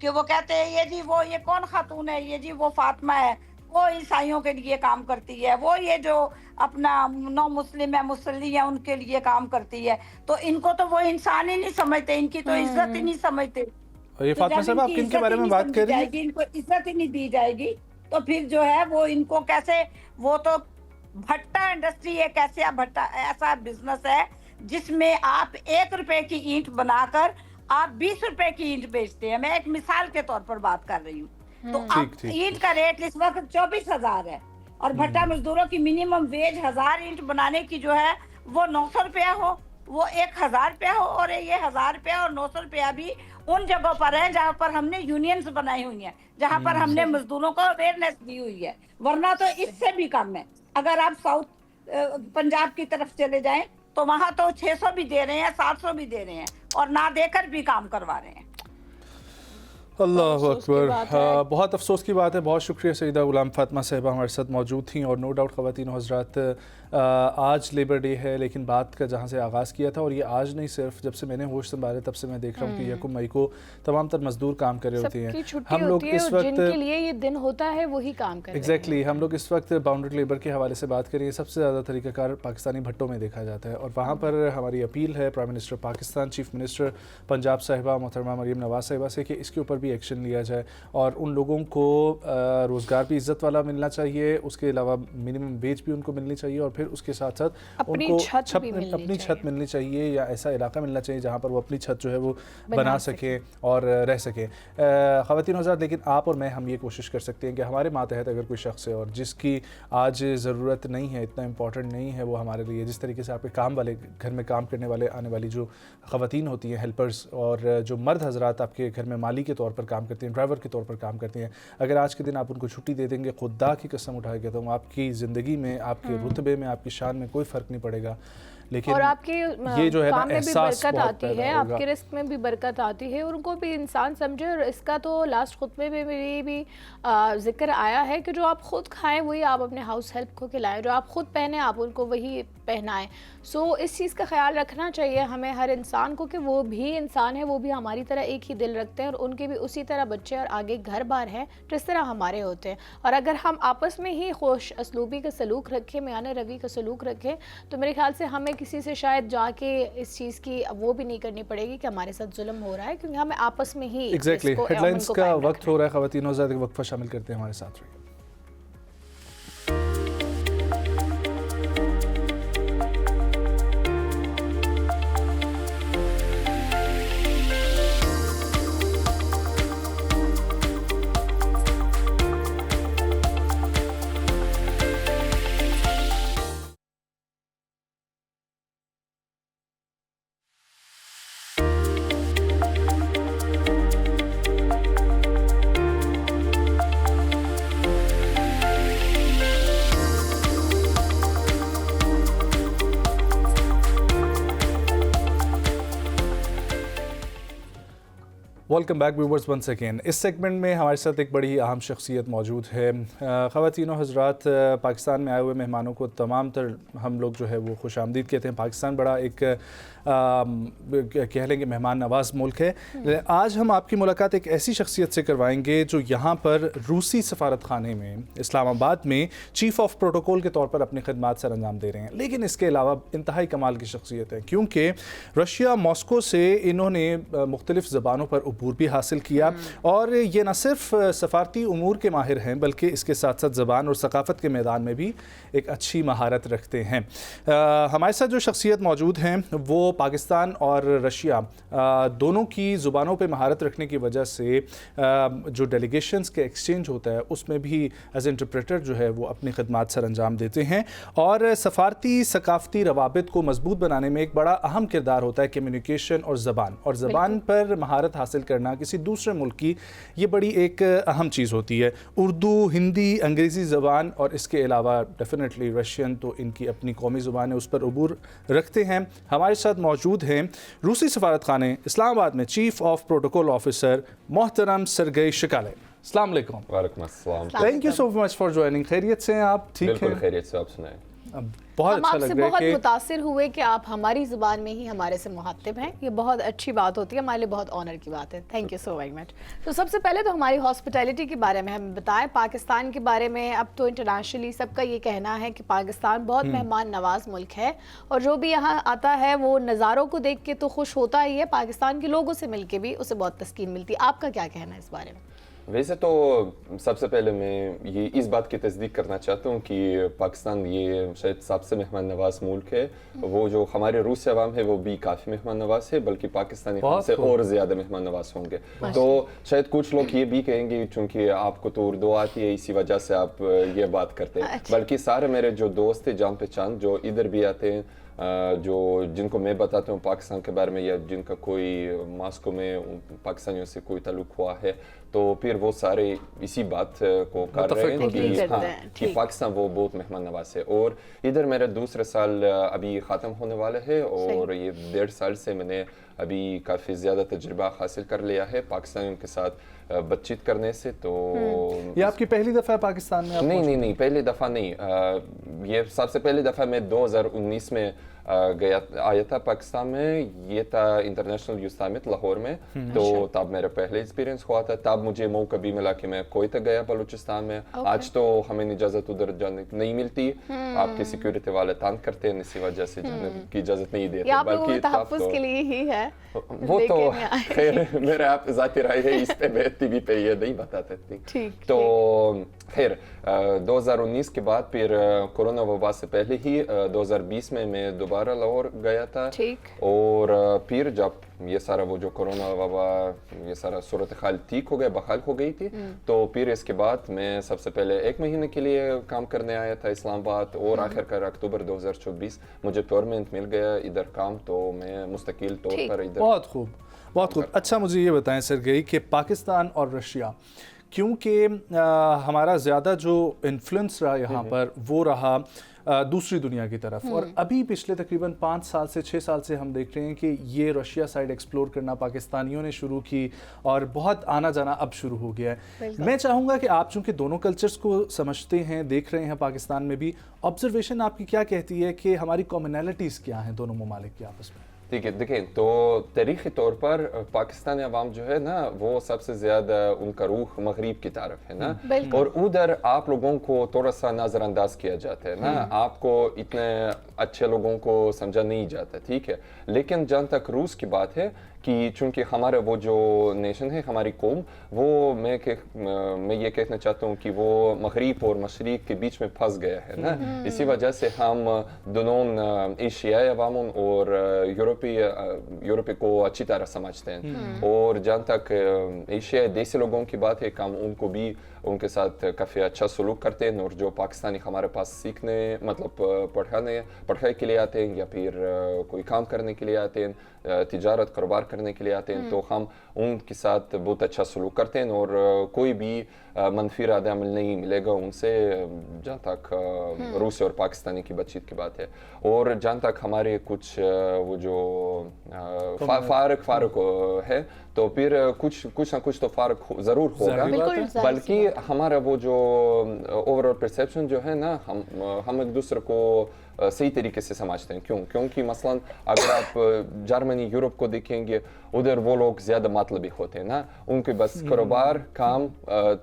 کہ وہ کہتے ہیں یہ جی وہ یہ کون خاتون ہے, یہ جی وہ فاطمہ ہے, وہ عیسائیوں کے لیے کام کرتی ہے, وہ یہ جو اپنا نو مسلم ہے مسلی ہے ان کے لیے کام کرتی ہے. تو ان کو تو وہ انسان ہی نہیں سمجھتے, ان کی تو عزت ہی نہیں سمجھتے. اور یہ فاطمہ صاحب آپ کن کے بارے میں بات کر رہی ہیں؟ ان کو عزت ہی نہیں دی جائے گی تو پھر جو ہے وہ ان کو کیسے, وہ تو بھٹا انڈسٹری ایک ایسا بزنس ہے جس میں آپ 1 روپے کی اینٹ بنا کر آپ 20 روپے کی اینٹ بیچتے ہیں. میں ایک مثال کے طور پر بات کر رہی ہوں. تو اب اینٹ کا ریٹ اس وقت 24,000 ہے اور بھٹا مزدوروں کی منیمم ویج 1000 اینٹ بنانے کی جو ہے وہ 900 روپیہ ہو, وہ 1000 روپیہ ہو, اور یہ 1000 روپیہ اور 900 روپیہ بھی ان جگہوں پر ہے جہاں پر ہم نے یونینز بنائی ہوئی ہیں, جہاں پر ہم نے مزدوروں کو اویئرنیس دی ہوئی ہے. ورنہ تو اس سے بھی کم ہے. اگر آپ ساؤتھ پنجاب کی طرف چلے جائیں تو وہاں تو 600 بھی دے رہے ہیں, 700 بھی دے رہے ہیں, اور نہ دے کر بھی کام کروا رہے ہیں. اللہ اکبر. بہت افسوس کی بات ہے. بہت شکریہ سیدہ غلام فاطمہ صاحبہ ہمارے ساتھ موجود تھیں. اور نو ڈاؤٹ خواتین و حضرات آج لیبر ڈے ہے, لیکن بات کا جہاں سے آغاز کیا تھا, اور یہ آج نہیں, صرف جب سے میں نے ہوش سنبھالے تب سے میں دیکھ رہا ہوں کہ 1 مئی کو تمام تر مزدور کام کر رہے ہوتے ہیں. ہم لوگ اس وقت جن کے لیے یہ دن ہوتا ہے وہی کام کر رہے ہیں. ایگزیکٹلی ہم لوگ اس وقت باؤنڈری لیبر کے حوالے سے بات کریں. سب سے زیادہ طریقہ کار پاکستانی بھٹوں میں دیکھا جاتا ہے, اور وہاں پر ہماری اپیل ہے prime minister Pakistan, chief minister Punjab صاحبہ محترمہ مریم نواز صاحبہ سے کہ اس کے اوپر بھی ایکشن لیا جائے, اور ان لوگوں کو روزگار بھی عزت والا ملنا چاہیے, اس کے علاوہ منیمم ویج بھی ان کو ملنی چاہیے, اور پھر اس کے ساتھ ساتھ ان کو اپنی چھت ملنی چاہیے, یا ایسا علاقہ ملنا چاہیے جہاں پر وہ اپنی چھت جو ہے وہ بنا سکیں اور رہ سکیں. خواتین حضرات, لیکن آپ اور میں ہم یہ کوشش کر سکتے ہیں کہ ہمارے ماتحت اگر کوئی شخص ہے اور جس کی آج ضرورت نہیں ہے, اتنا امپورٹنٹ نہیں ہے وہ ہمارے لیے, جس طریقے سے آپ کے کام والے, گھر میں کام کرنے والے آنے والی جو خواتین ہوتی ہیں ہیلپرز, اور جو مرد حضرات آپ کے گھر میں مالی کے طور پر کام کرتے ہیں, ڈرائیور کے طور پر کام کرتے ہیں, اگر آج کے دن آپ ان کو چھٹی دے دیں گے, خدا کی قسم اٹھا کے تو آپ کی زندگی میں, آپ کے رتبے میں, آپ کی شان میں کوئی فرق نہیں پڑے گا. لیکن اور آپ کے یہ جو ہے کام میں بھی برکت آتی ہے, آپ ہوگا. کے رزق میں بھی برکت آتی ہے, اور ان کو بھی انسان سمجھے. اور اس کا تو لاسٹ خطبے میں میری بھی ذکر آیا ہے کہ جو آپ خود کھائیں وہی آپ اپنے ہاؤس ہیلپ کو کھلائیں, جو آپ خود پہنیں آپ ان کو وہی پہنائیں. سو اس چیز کا خیال رکھنا چاہیے ہمیں ہر انسان کو کہ وہ بھی انسان ہے, وہ بھی ہماری طرح ایک ہی دل رکھتے ہیں, اور ان کے بھی اسی طرح بچے اور آگے گھر بار ہیں جس طرح ہمارے ہوتے ہیں. اور اگر ہم آپس میں ہی خوش اسلوبی کا سلوک رکھیں, میانہ روی کا سلوک رکھیں, تو میرے خیال سے ہمیں کسی سے شاید جا کے اس چیز کی وہ بھی نہیں کرنی پڑے گی کہ ہمارے ساتھ ظلم ہو رہا ہے, کیونکہ ہمیں آپس میں ہی ایگزیکٹلی. ہیڈ لائنز کا وقت ہو رہا ہے, خواتین حضرات ایک وقفہ شامل کرتے ہیں, ہمارے ساتھ رہیے. Welcome back viewers once again. اس سیگمنٹ میں ہمارے ساتھ ایک بڑی اہم شخصیت موجود ہے. خواتین و حضرات, پاکستان میں آئے ہوئے مہمانوں کو تمام تر ہم لوگ جو ہے وہ خوش آمدید کہتے ہیں. پاکستان بڑا ایک کہہ لیں کہ مہمان نواز ملک ہے. آج ہم آپ کی ملاقات ایک ایسی شخصیت سے کروائیں گے جو یہاں پر روسی سفارت خانے میں اسلام آباد میں چیف آف پروٹوکول کے طور پر اپنی خدمات سر انجام دے رہے ہیں. لیکن اس کے علاوہ انتہائی کمال کی شخصیت ہے, کیونکہ رشیا ماسکو سے انہوں نے مختلف زبانوں پر عبور بھی حاصل کیا, اور یہ نہ صرف سفارتی امور کے ماہر ہیں بلکہ اس کے ساتھ ساتھ زبان اور ثقافت کے میدان میں بھی ایک اچھی مہارت رکھتے ہیں. ہمارے ساتھ جو شخصیت موجود ہیں وہ پاکستان اور رشیا دونوں کی زبانوں پہ مہارت رکھنے کی وجہ سے جو ڈیلیگیشنز کے ایکسچینج ہوتا ہے اس میں بھی ایز انٹرپریٹر جو ہے وہ اپنی خدمات سر انجام دیتے ہیں, اور سفارتی ثقافتی روابط کو مضبوط بنانے میں ایک بڑا اہم کردار ہوتا ہے کمیونیکیشن اور زبان پر مہارت حاصل کرنا کسی دوسرے ملک کی یہ بڑی ایک اہم چیز ہوتی ہے. اردو, ہندی, انگریزی زبان, اور اس کے علاوہ ڈیفینیٹلی رشین تو ان کی اپنی قومی زبان ہے, اس پر عبور رکھتے ہیں. ہمارے ساتھ موجود ہیں روسی سفارت خانے اسلام آباد میں چیف آف پروٹوکول آفیسر محترم سرگئی شکالے. السلام علیکم. وعلیکم السلام. Thank you so much for joining. خیریت سے ہیں آپ؟ ٹھیک ہے, بالکل خیریت سے. آپ سنائیں. بہت ہم اچھا آپ سے لگ رہا بہت ہے کہ متاثر ہوئے کہ آپ ہماری زبان میں ہی ہمارے سے مخاطب ہیں. یہ بہت اچھی بات ہوتی ہے, ہمارے لیے بہت آنر کی بات ہے. Thank you so very much. تو سب سے پہلے تو ہماری ہاسپٹیلٹی کے بارے میں ہمیں بتائیں, پاکستان کے بارے میں. اب تو انٹرنیشنلی سب کا یہ کہنا ہے کہ پاکستان بہت مہمان نواز ملک ہے, اور جو بھی یہاں آتا ہے وہ نظاروں کو دیکھ کے تو خوش ہوتا ہی ہے, پاکستان کے لوگوں سے مل کے بھی اسے بہت تسکین ملتی ہے. آپ کا کیا کہنا ہے اس بارے میں؟ ویسے تو سب سے پہلے میں یہ اس بات کی تصدیق کرنا چاہتا ہوں کہ پاکستان یہ شاید سب سے مہمان نواز ملک ہے. وہ جو ہمارے روسی عوام ہے وہ بھی کافی مہمان نواز ہے, بلکہ پاکستانی ہم سے اور زیادہ مہمان نواز ہوں گے. تو شاید کچھ لوگ یہ بھی کہیں گے چونکہ آپ کو تو اردو آتی ہے اسی وجہ سے آپ یہ بات کرتے ہیں, بلکہ سارے میرے جو دوست ہیں جان پہچان جو ادھر بھی آتے ہیں, جو جن کو میں بتاتا ہوں پاکستان کے بارے میں, یا جن کا کوئی ماسکو میں پاکستانیوں سے کوئی تعلق ہوا ہے, تو پھر وہ سارے اسی بات کو کر رہے ہیں کہ پاکستان وہ بہت مہمان نواز ہے. اور ادھر میرا دوسرا سال ابھی ختم ہونے والا ہے, اور یہ 1.5 سال سے میں نے ابھی کافی زیادہ تجربہ حاصل کر لیا ہے پاکستانیوں کے ساتھ بات چیت کرنے سے. تو یہ آپ کی پہلی دفعہ پاکستان میں؟ نہیں, پہلی دفعہ نہیں. یہ سب سے پہلی دفعہ میں 2019 میں آیا تھا پاکستان میں. یہ تھا انٹرنیشنل یوتھ سمٹ لاہور میں, تو تب میرا پہلا ایکسپیرینس ہوا تھا. تب مجھے موقع بھی ملا کہ میں کوئٹہ گیا بلوچستان میں. آج تو ہمیں اجازت ادھر جانے نہیں ملتی, آپ کے سیکیورٹی والے تنگ کرتے ہیں, اسی وجہ سے جانے کی اجازت نہیں دیتے. بلکہ تحفظ کے لیے ہی ہے وہ تو خیر میرا آپ ذاتی رائے ہے, اس پہ میں ٹی وی پہ یہ نہیں بتاتے تھے. تو خیر 2019 کے بعد پھر کورونا وبا سے پہلے ہی 2020 میں دوبارہ لاہور گیا تھا. اور پھر جب یہ سارا وہ جو کورونا وبا یہ سارا صورتحال ٹھیک ہو گیا, بحال ہو گئی تھی, تو پھر اس کے بعد میں سب سے پہلے 1 مہینے کے لیے کام کرنے آیا تھا اسلام آباد, اور آخرکار اکتوبر 2024 مجھے پرمنٹ مل گیا ادھر کام, تو میں مستقل طور پر ادھر. بہت خوب, بہت خوب. اچھا مجھے یہ بتائیں سرگئی کہ پاکستان اور رشیا, کیونکہ ہمارا زیادہ جو انفلوئنس رہا یہاں پر وہ رہا دوسری دنیا کی طرف, اور ابھی پچھلے تقریباً 5 سال سے 6 سال سے ہم دیکھ رہے ہیں کہ یہ رشیا سائڈ ایکسپلور کرنا پاکستانیوں نے شروع کی, اور بہت آنا جانا اب شروع ہو گیا ہے. میں چاہوں گا کہ آپ چونکہ دونوں کلچرز کو سمجھتے ہیں, دیکھ رہے ہیں پاکستان میں بھی, آبزرویشن آپ کی کیا کہتی ہے کہ ہماری کامنالٹیز کیا ہیں دونوں ممالک کی آپس میں؟ ٹھیک ہے, دیکھیں تو تاریخی طور پر پاکستانی عوام جو ہے نا وہ سب سے زیادہ ان کا روح مغرب کی طرف ہے نا, اور ادھر آپ لوگوں کو تھوڑا سا نظر انداز کیا جاتا ہے نا, آپ کو اتنے اچھے لوگوں کو سمجھا نہیں جاتا. ٹھیک ہے, لیکن جہاں تک روس کی بات ہے کہ چونکہ ہمارا وہ جو نیشن ہے, ہماری قوم, وہ میں یہ کہنا چاہتا ہوں کہ وہ مغرب اور مشرق کے بیچ میں پھنس گیا ہے نا. اسی وجہ سے ہم دونوں ایشیائی عواموں اور یورپی کو اچھی طرح سمجھتے ہیں, اور جہاں تک ایشیائی دیسی لوگوں کی بات ہے ہم ان کو بھی ان کے ساتھ کافی اچھا سلوک کرتے ہیں, اور جو پاکستانی ہمارے پاس سیکھنے مطلب پڑھائی کے لیے آتے ہیں, یا پھر کوئی کام کرنے کے لیے آتے ہیں, تجارت کاروبار کرنے کے لیے آتے ہیں, تو ہم ان کے ساتھ بہت اچھا سلوک کرتے ہیں, اور کوئی بھی منفی رد عمل نہیں ملے گا ان سے جہاں تک روسی اور پاکستانی کی بات چیت کی بات ہے. اور جہاں تک ہمارے کچھ وہ جو فارق ہے, تو پھر کچھ نہ کچھ تو فرق ضرور ہوگا, بلکہ ہمارا وہ جو اوور آل پرسیپشن جو ہے نا, ہم ایک دوسرے کو صحیح طریقے سے سمجھتے ہیں. کیونکہ مثلا اگر آپ جرمنی یورپ کو دیکھیں گے, ادھر وہ لوگ زیادہ مطلبی ہوتے ہیں نا, ان کے بس کاروبار کام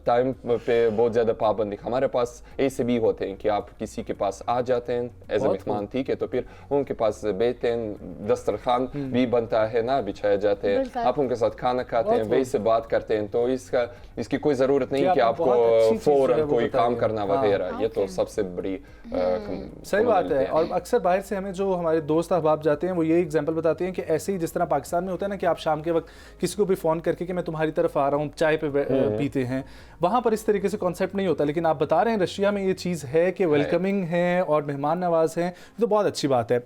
ٹائم پہ بہت زیادہ پابندی. ہمارے پاس ایسے بھی ہوتے ہیں کہ آپ کسی کے پاس آ جاتے ہیں ایز اے مہمان, ٹھیک ہے, تو پھر ان کے پاس بیٹھتے ہیں, دسترخوان بھی بنتا ہے نا, بچھایا جاتے ہیں, آپ ان کے ساتھ کھانا کھاتے ہیں, ویسے بات کرتے ہیں, تو اس کی کوئی ضرورت نہیں کہ آپ کو فوراً کوئی کام کرنا وغیرہ. یہ تو سب سے بڑی صحیح بات ہے. اور اکثر باہر سے ہمیں جو ہمارے دوست احباب جاتے ہیں وہ یہ ایگزامپل بتاتے ہیں کہ ایسے ہی جس طرح پاکستان میں ہوتا ہے نا کہ آپ شام کے وقت کسی کو بھی فون کر کے کہ میں تمہاری طرف آ رہا ہوں, چائے پہ پیتے ہیں, وہاں پر اس طریقے سے کانسیپٹ نہیں ہوتا. لیکن آپ بتا رہے ہیں رشیا میں یہ چیز ہے کہ ویلکمنگ ہے اور مہمان نواز ہیں, تو بہت اچھی بات ہے.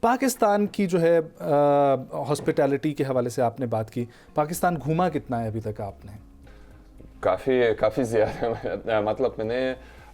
پاکستان کی جو ہے ہاسپٹیلٹی کے حوالے سے آپ نے بات کی, پاکستان گھوما کتنا ہے ابھی تک آپ نے؟ کافی زیادہ. مطلب میں نے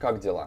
как дела?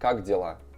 Как дела?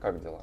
Как дела?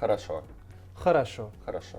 хорошо. Хорошо. Хорошо.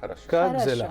Хорошо. Как Хорошо, dela?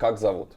Как зовут?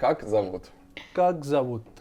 Как зовут? Как зовут?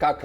Как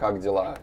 как дела?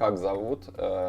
Как зовут?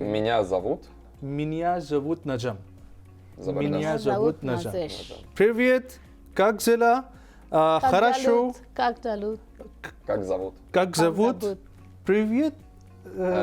Меня зовут. Меня зовут Najam. Забардас. Меня зовут Najam. Назиш. Привет. Как дела? Хорошо. Как зовут? Как зовут? Как зовут? зовут? Привет.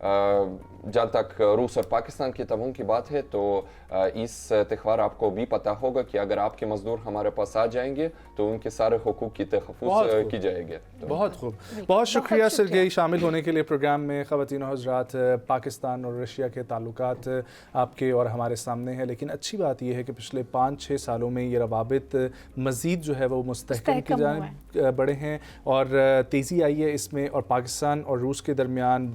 جہاں تک روس اور پاکستان کے تعاون کی بات ہے تو اس تہوار آپ کو بھی پتہ ہوگا کہ اگر آپ کے مزدور ہمارے پاس آ جائیں گے تو ان کے سارے حقوق کی تحفظ کی جائے گی. بہت خوب, بہت شکریہ سرگئی شامل ہونے کے لیے پروگرام میں. خواتین و حضرات, پاکستان اور رشیا کے تعلقات آپ کے اور ہمارے سامنے ہیں, لیکن اچھی بات یہ ہے کہ پچھلے 5-6 سالوں میں یہ روابط مزید جو ہے وہ مستحکم کی جانب بڑھے ہیں اور تیزی آئی ہے اس میں, اور پاکستان اور روس کے درمیان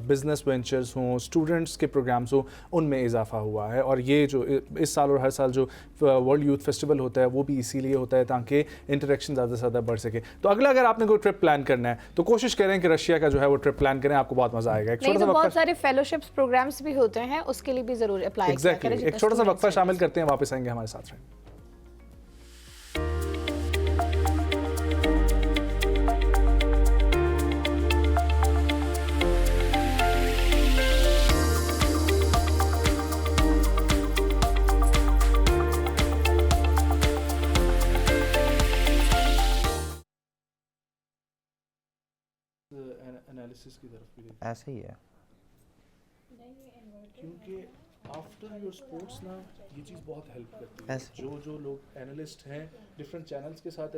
بزنس وینچرز ہوں, اسٹوڈنٹس کے پروگرامز ہوں, ان میں اضافہ ہوا ہے. اور یہ جو اس سال اور ہر سال جو ورلڈ یوتھ فیسٹیول ہوتا ہے وہ بھی اسی لیے ہوتا ہے تاکہ انٹریکشن زیادہ سے زیادہ بڑھ سکے. تو اگلا اگر آپ نے کوئی ٹرپ پلان کرنا ہے تو کوشش کریں کہ رشیا کا جو ہے وہ ٹرپ پلان کریں, آپ کو بہت مزہ آئے گا. بہت سارے فیلوشپس پروگرامز بھی ہوتے ہیں, اس کے لیے بھی ضرور اپلائی کریں. ایک چھوٹا سا وقفہ شامل کرتے ہیں, واپس آئیں گے, ہمارے ساتھ رہیں. انالیسس کی طرف بھی ایسا ہی ہے, کیونکہ آفٹر یور اسپورٹس نا یہ چیز بہت ہیلپ کرتی ہے. جو لوگ اینالسٹ ہیں ڈفرینٹ چینلز کے ساتھ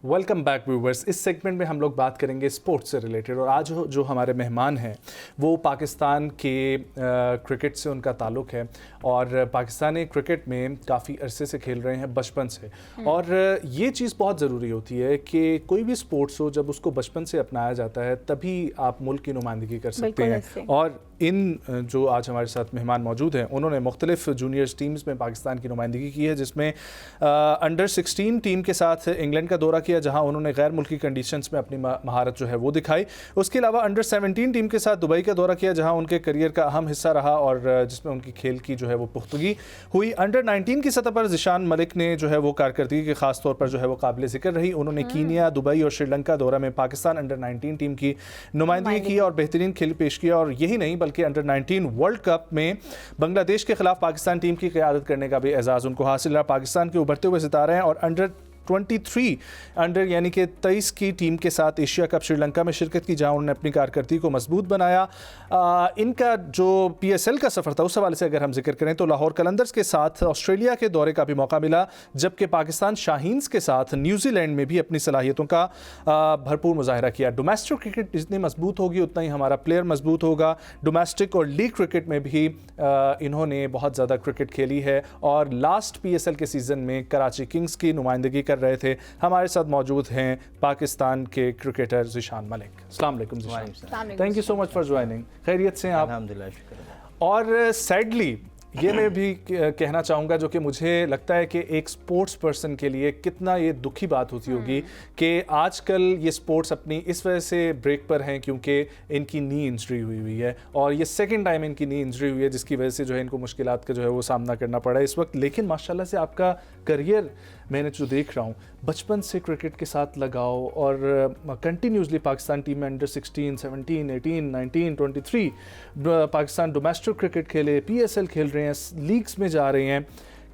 ویلکم بیک ویورز. اس سیگمنٹ میں ہم لوگ بات کریں گے اسپورٹس سے ریلیٹڈ, اور آج جو ہمارے مہمان ہیں وہ پاکستان کے کرکٹ سے ان کا تعلق ہے, اور پاکستانی کرکٹ میں کافی عرصے سے کھیل رہے ہیں, بچپن سے. اور یہ چیز بہت ضروری ہوتی ہے کہ کوئی بھی اسپورٹس ہو, جب اس کو بچپن سے اپنایا جاتا ہے تبھی آپ ملک کی نمائندگی کر سکتے ہیں. اور ان جو آج ہمارے ساتھ مہمان موجود ہیں انہوں نے مختلف جونیئرز ٹیمز میں پاکستان کی نمائندگی کی ہے, جس میں انڈر 16 ٹیم کے ساتھ انگلینڈ کا دورہ کیا جہاں انہوں نے غیر ملکی کنڈیشنز میں اپنی مہارت جو ہے وہ دکھائی. اس کے علاوہ انڈر 17 ٹیم کے ساتھ دبئی کا دورہ کیا جہاں ان کے کریئر کا اہم حصہ رہا اور جس میں ان کی کھیل کی جو ہے وہ پختگی ہوئی. انڈر 19 کی سطح پر ذیشان ملک نے جو ہے وہ کارکردگی کے خاص طور پر جو ہے وہ قابل ذکر رہی. انہوں نے کینیا, دبئی اور سری لنکا دورہ میں پاکستان انڈر 19 ٹیم کی نمائندگی کی اور بہترین کھیل پیش کیا. اور یہی نہیں بلکہ انڈر 19 ورلڈ کپ میں بنگلہ دیش کے خلاف پاکستان ٹیم کی قیادت کرنے کا بھی اعزاز ان کو حاصل رہا. پاکستان کے ابھرتے ہوئے ستارے ہیں اور انڈر 23 انڈر یعنی کہ 23 کی ٹیم کے ساتھ ایشیا کپ سری لنکا میں شرکت کی جہاں انہوں نے اپنی کارکردگی کو مضبوط بنایا. ان کا جو پی ایس ایل کا سفر تھا اس حوالے سے اگر ہم ذکر کریں تو لاہور قلندرز کے ساتھ آسٹریلیا کے دورے کا بھی موقع ملا, جبکہ پاکستان شاہینز کے ساتھ نیوزی لینڈ میں بھی اپنی صلاحیتوں کا بھرپور مظاہرہ کیا. ڈومیسٹک کرکٹ جتنی مضبوط ہوگی اتنا ہی ہمارا پلیئر مضبوط ہوگا. ڈومیسٹک اور لیگ کرکٹ میں بھی انہوں نے بہت زیادہ کرکٹ کھیلی ہے اور لاسٹ پی ایس ایل کے سیزن میں کراچی کنگز کی نمائندگی کر رہے تھے. ہمارے ساتھ موجود ہیں پاکستان کے کرکٹر ذیشان ملک. السلام علیکم Zeeshan, thank you so much for joining. خیریت سے ہیں آپ؟ الحمدللہ, شکر. اور سیڈلی یہ میں بھی کہنا چاہوں گا جو کہ مجھے لگتا ہے کہ ایک سپورٹس پرسن کے لیے کتنا یہ دکھی بات ہوتی ہوگی کہ آج کل یہ سپورٹس اپنی اس وجہ سے بریک پر ہیں کیونکہ ان کی نی انجری ہوئی ہے اور یہ سیکنڈ ٹائم ان کی نی انجری ہوئی ہے جس کی وجہ سے جو ہے ان کو مشکلات کا جو ہے وہ سامنا کرنا پڑا ہے اس وقت. لیکن ماشاءاللہ سے آپ کا کریئر میں نے جو دیکھ رہا ہوں بچپن سے کرکٹ کے ساتھ لگاؤ اور کنٹینیوسلی پاکستان ٹیم میں انڈر 16, 17, 18, 19, 23 پاکستان ڈومیسٹک کرکٹ کھیلے, پی ایس ایل کھیل رہے ہیں, لیگز میں جا رہے ہیں.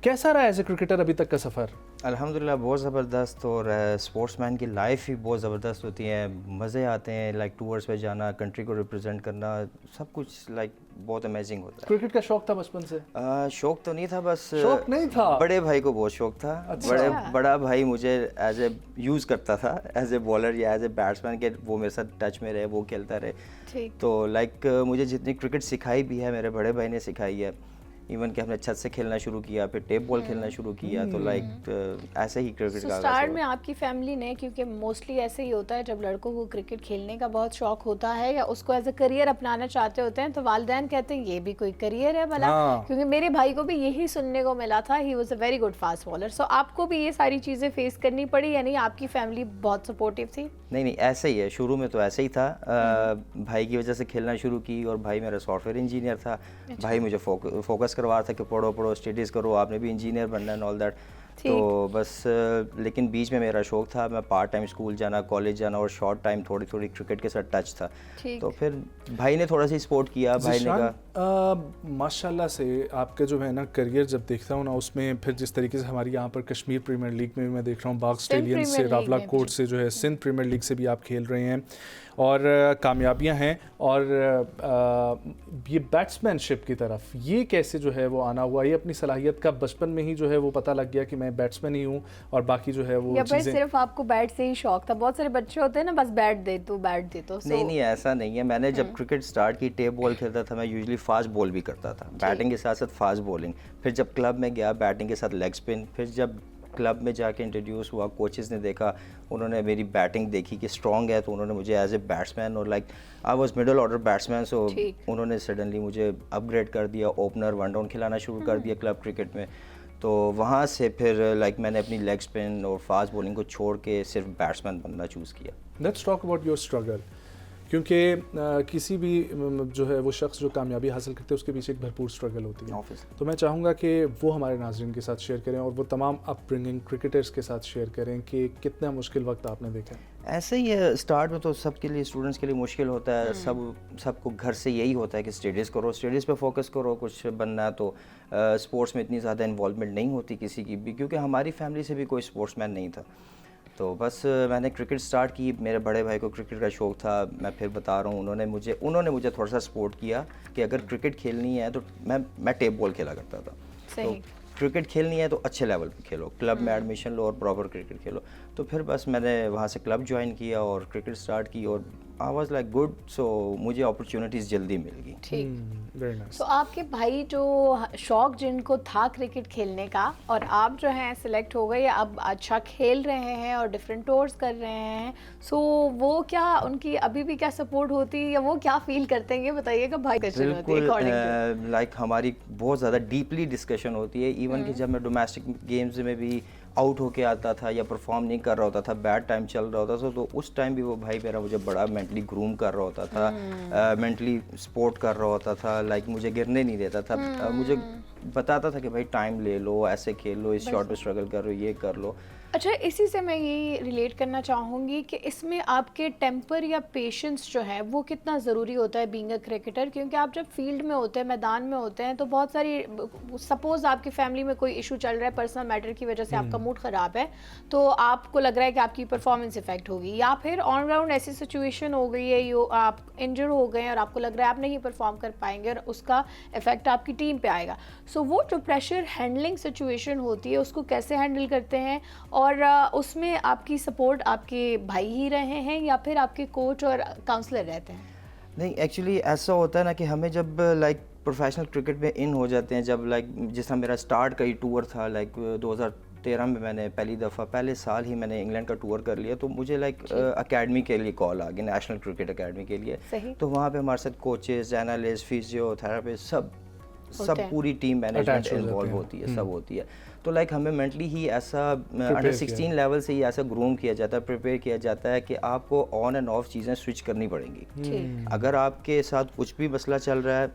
کیسا رہا ایز اے کرکٹر ابھی تک کا سفر؟ الحمدللہ بہت زبردست, اور اسپورٹس مین کی لائف ہی بہت زبردست ہوتی ہے. مزے آتے ہیں, لائک ٹورس پہ جانا, کنٹری کو ریپرزینٹ کرنا, سب کچھ لائک بہت امیزنگ ہوتا ہے. کرکٹ کا شوق تھا بچپن سے؟ شوق تو نہیں تھا, بس شوق نہیں تھا, بڑے بھائی کو بہت شوق تھا. بڑا بھائی مجھے ایز اے یوز کرتا تھا ایز اے بالر یا ایز اے بیٹسمین کہ وہ میرے ساتھ ٹچ میں رہے, وہ کھیلتا رہے. تو لائک مجھے جتنی کرکٹ سکھائی بھی ہے میرے بڑے بھائی نے سکھائی ہے. ایون کہ ہم نے چھت سے کھیلنا شروع کیا, پھر ٹیپ بال کھیلنا شروع کیا, تو لائک ایسے ہی کرکٹ کا اسٹارٹ میں آپ کی فیملی نے, کیونکہ موسٹلی ایسے ہی ہوتا ہے جب لڑکوں کو کرکٹ کھیلنے کا بہت شوق ہوتا ہے یا اس کو ایز اے کریئر اپنانا چاہتے ہوتے ہیں تو والدین کہتے ہیں یہ بھی کوئی کریئر ہے بھلا, کیونکہ میرے بھائی کو بھی یہی سننے کو ملا تھا, he was a very good fast bowler. So آپ کو بھی یہ ساری چیزیں فیس کرنی پڑی یا نہیں, آپ کی فیملی بہت سپورٹیو تھی؟ نہیں, ایسے ہی ہے, شروع میں تو ایسے ہی تھا. بھائی کی وجہ سے کھیلنا شروع کی, اور بھائی میرا سافٹ ویئر انجینئر تھا. بھائی مجھے فوکس کروا رہا تھا کہ پڑھو پڑھو اسٹڈیز کرو, آپ نے بھی انجینئر بننا ہے آل دیٹ. تو بس لیکن بیچ میں میرا شوق تھا, میں پارٹ ٹائم اسکول جانا, کالج جانا, اور شارٹ ٹائم تھوڑی کرکٹ کے ساتھ ٹچ تھا. تو پھر بھائی نے تھوڑا سا سپورٹ کیا. بھائی نے کہا ماشاء اللہ سے آپ کے جو ہے نا کریئر جب دیکھتا ہوں نا, اس میں پھر جس طریقے سے ہماری یہاں پر کشمیر پریمیئر لیگ میں بھی میں دیکھ رہا ہوں, باغ اسٹیڈیم سے, راولا کوٹ سے, جو ہے سندھ پریمیئر لیگ سے بھی آپ کھیل رہے ہیں اور کامیابیاں ہیں. اور یہ بیٹسمین شپ کی طرف یہ کیسے جو ہے وہ آنا ہوا, یہ اپنی صلاحیت کا بچپن میں ہی جو ہے وہ پتہ لگ گیا کہ میں بیٹسمین ہی ہوں اور باقی جو ہے وہ یا پھر صرف آپ کو بیٹ سے ہی شوق تھا؟ بہت سارے بچے ہوتے ہیں نا بس بیٹ دے تو بیٹ دے تو. نہیں ایسا نہیں ہے. میں نے جب کرکٹ سٹارٹ کی ٹیپ بال کھیلتا تھا, میں یوزلی فاسٹ بال بھی کرتا تھا, بیٹنگ کے ساتھ ساتھ فاسٹ بولنگ. پھر جب کلب میں گیا بیٹنگ کے ساتھ لیگ اسپن. پھر جب کلب میں جا کے انٹروڈیوس ہوا, کوچز نے دیکھا, انہوں نے میری بیٹنگ دیکھی کہ اسٹرانگ ہے, تو انہوں نے مجھے ایز اے بیٹسمین, اور like I was middle order batsman, so انہوں نے سڈنلی مجھے اپ گریڈ کر دیا, اوپنر ون ڈاؤن کھلانا شروع کر دیا کلب کرکٹ میں. تو وہاں سے پھر لائک میں نے اپنی لیگ اسپن اور فاسٹ بولنگ کو چھوڑ کے صرف بیٹسمین بننا چوز کیا. Let's talk about your struggle, کیونکہ کسی بھی جو ہے وہ شخص جو کامیابی حاصل کرتے ہیں اس کے پیچھے ایک بھرپور اسٹرگل ہوتی ہے. تو میں چاہوں گا کہ وہ ہمارے ناظرین کے ساتھ شیئر کریں اور وہ تمام اپ برنگنگ کرکٹرز کے ساتھ شیئر کریں کہ کتنا مشکل وقت آپ نے دیکھا. ایسے ہی ہے, اسٹارٹ میں تو سب کے لیے, اسٹوڈنٹس کے لیے مشکل ہوتا ہے. سب کو گھر سے یہی ہوتا ہے کہ اسٹڈیز کرو, اسٹڈیز پہ فوکس کرو, کچھ بننا ہے. تو اسپورٹس میں اتنی زیادہ انوالومنٹ نہیں ہوتی کسی کی بھی, کیونکہ ہماری فیملی سے بھی کوئی اسپورٹس مین نہیں تھا. تو بس میں نے کرکٹ سٹارٹ کی, میرے بڑے بھائی کو کرکٹ کا شوق تھا. میں پھر بتا رہا ہوں, انہوں نے مجھے تھوڑا سا سپورٹ کیا کہ اگر کرکٹ کھیلنی ہے تو میں ٹیپ بال کھیلا کرتا تھا. تو کرکٹ کھیلنی ہے تو اچھے لیول پہ کھیلو, کلب میں ایڈمیشن لو اور پراپر کرکٹ کھیلو. تو پھر بس میں نے وہاں سے کلب جوائن کیا اور کرکٹ سٹارٹ کی, اور آئی واز لائک گڈ, سو مجھے اپرچونیٹیز جلدی مل گئی. ٹھیک. تو آپ کے بھائی جو شوق جن کو تھا کرکٹ کھیلنے کا, اور آپ جو ہیں سلیکٹ ہو گئے, اب اچھا کھیل رہے ہیں اور ڈفرینٹ ٹورز کر رہے ہیں, سو وہ کیا ان کی ابھی بھی کیا سپورٹ ہوتی ہے یا وہ کیا فیل کرتے ہیں, یہ بتائیے گا بھائی. بالکل لائک ہماری بہت زیادہ ڈیپلی ڈسکشن ہوتی ہے. ایون کہ جب میں ڈومیسٹک گیمز میں بھی آؤٹ ہو کے آتا تھا یا پرفارم نہیں کر رہا ہوتا تھا, بیڈ ٹائم چل رہا ہوتا تھا, تو اس ٹائم بھی وہ بھائی میرا مجھے بڑا مینٹلی گروم کر رہا ہوتا تھا, مینٹلی سپورٹ کر رہا ہوتا تھا, لائک مجھے گرنے نہیں دیتا تھا. مجھے بتاتا تھا کہ بھائی ٹائم لے لو, ایسے کھیل لو, اس شاٹ پہ اسٹرگل کر رہو, یہ کر لو. اچھا, اسی سے میں یہی ریلیٹ کرنا چاہوں گی کہ اس میں آپ کے ٹیمپر یا پیشنس جو ہے وہ کتنا ضروری ہوتا ہے بینگ اے کرکٹر, کیونکہ آپ جب فیلڈ میں ہوتے ہیں, میدان میں ہوتے ہیں, تو بہت ساری, سپوز آپ کی فیملی میں کوئی ایشو چل رہا ہے, پرسنل میٹر کی وجہ سے آپ کا موڈ خراب ہے, تو آپ کو لگ رہا ہے کہ آپ کی پرفارمنس افیکٹ ہوگی, یا پھر آن گراؤنڈ ایسی سچویشن ہو گئی ہے, آپ انجر ہو گئے ہیں اور آپ کو لگ رہا ہے آپ نہیں پرفارم کر پائیں گے اور اس کا افیکٹ آپ کی ٹیم پہ آئے گا. سو وہ جو پریشر ہینڈلنگ سچویشن ہوتی ہے اس کو کیسے ہینڈل کرتے ہیں, اور اس میں آپ کی سپورٹ آپ کے بھائی ہی رہے ہیں یا پھر آپ کے کوچ اور کاؤنسلر رہتے ہیں؟ نہیں, ایکچولی ایسا ہوتا ہے نا کہ ہمیں جب لائک پروفیشنل کرکٹ میں ان ہو جاتے ہیں, جب لائک جس طرح میرا سٹارٹ کا ہی ٹور تھا, لائک 2013 میں نے پہلے سال ہی میں نے انگلینڈ کا ٹور کر لیا, تو مجھے لائک اکیڈمی کے لیے کال آ گئی, نیشنل کرکٹ اکیڈمی کے لیے. تو وہاں پہ ہمارے ساتھ کوچز, اینالسٹ, فزیو تھراپسٹ, سب پوری ٹیم مینجمنٹ انوالو ہوتی ہے, سب ہوتی ہے. تو لائک ہمیں مینٹلی ہی ایسا انڈر 16 لیول سے ہی ایسا گروم کیا جاتا ہے, پریپیئر کیا جاتا ہے کہ آپ کو آن اینڈ آف چیزیں سوئچ کرنی پڑیں گی. اگر آپ کے ساتھ کچھ بھی مسئلہ چل رہا ہے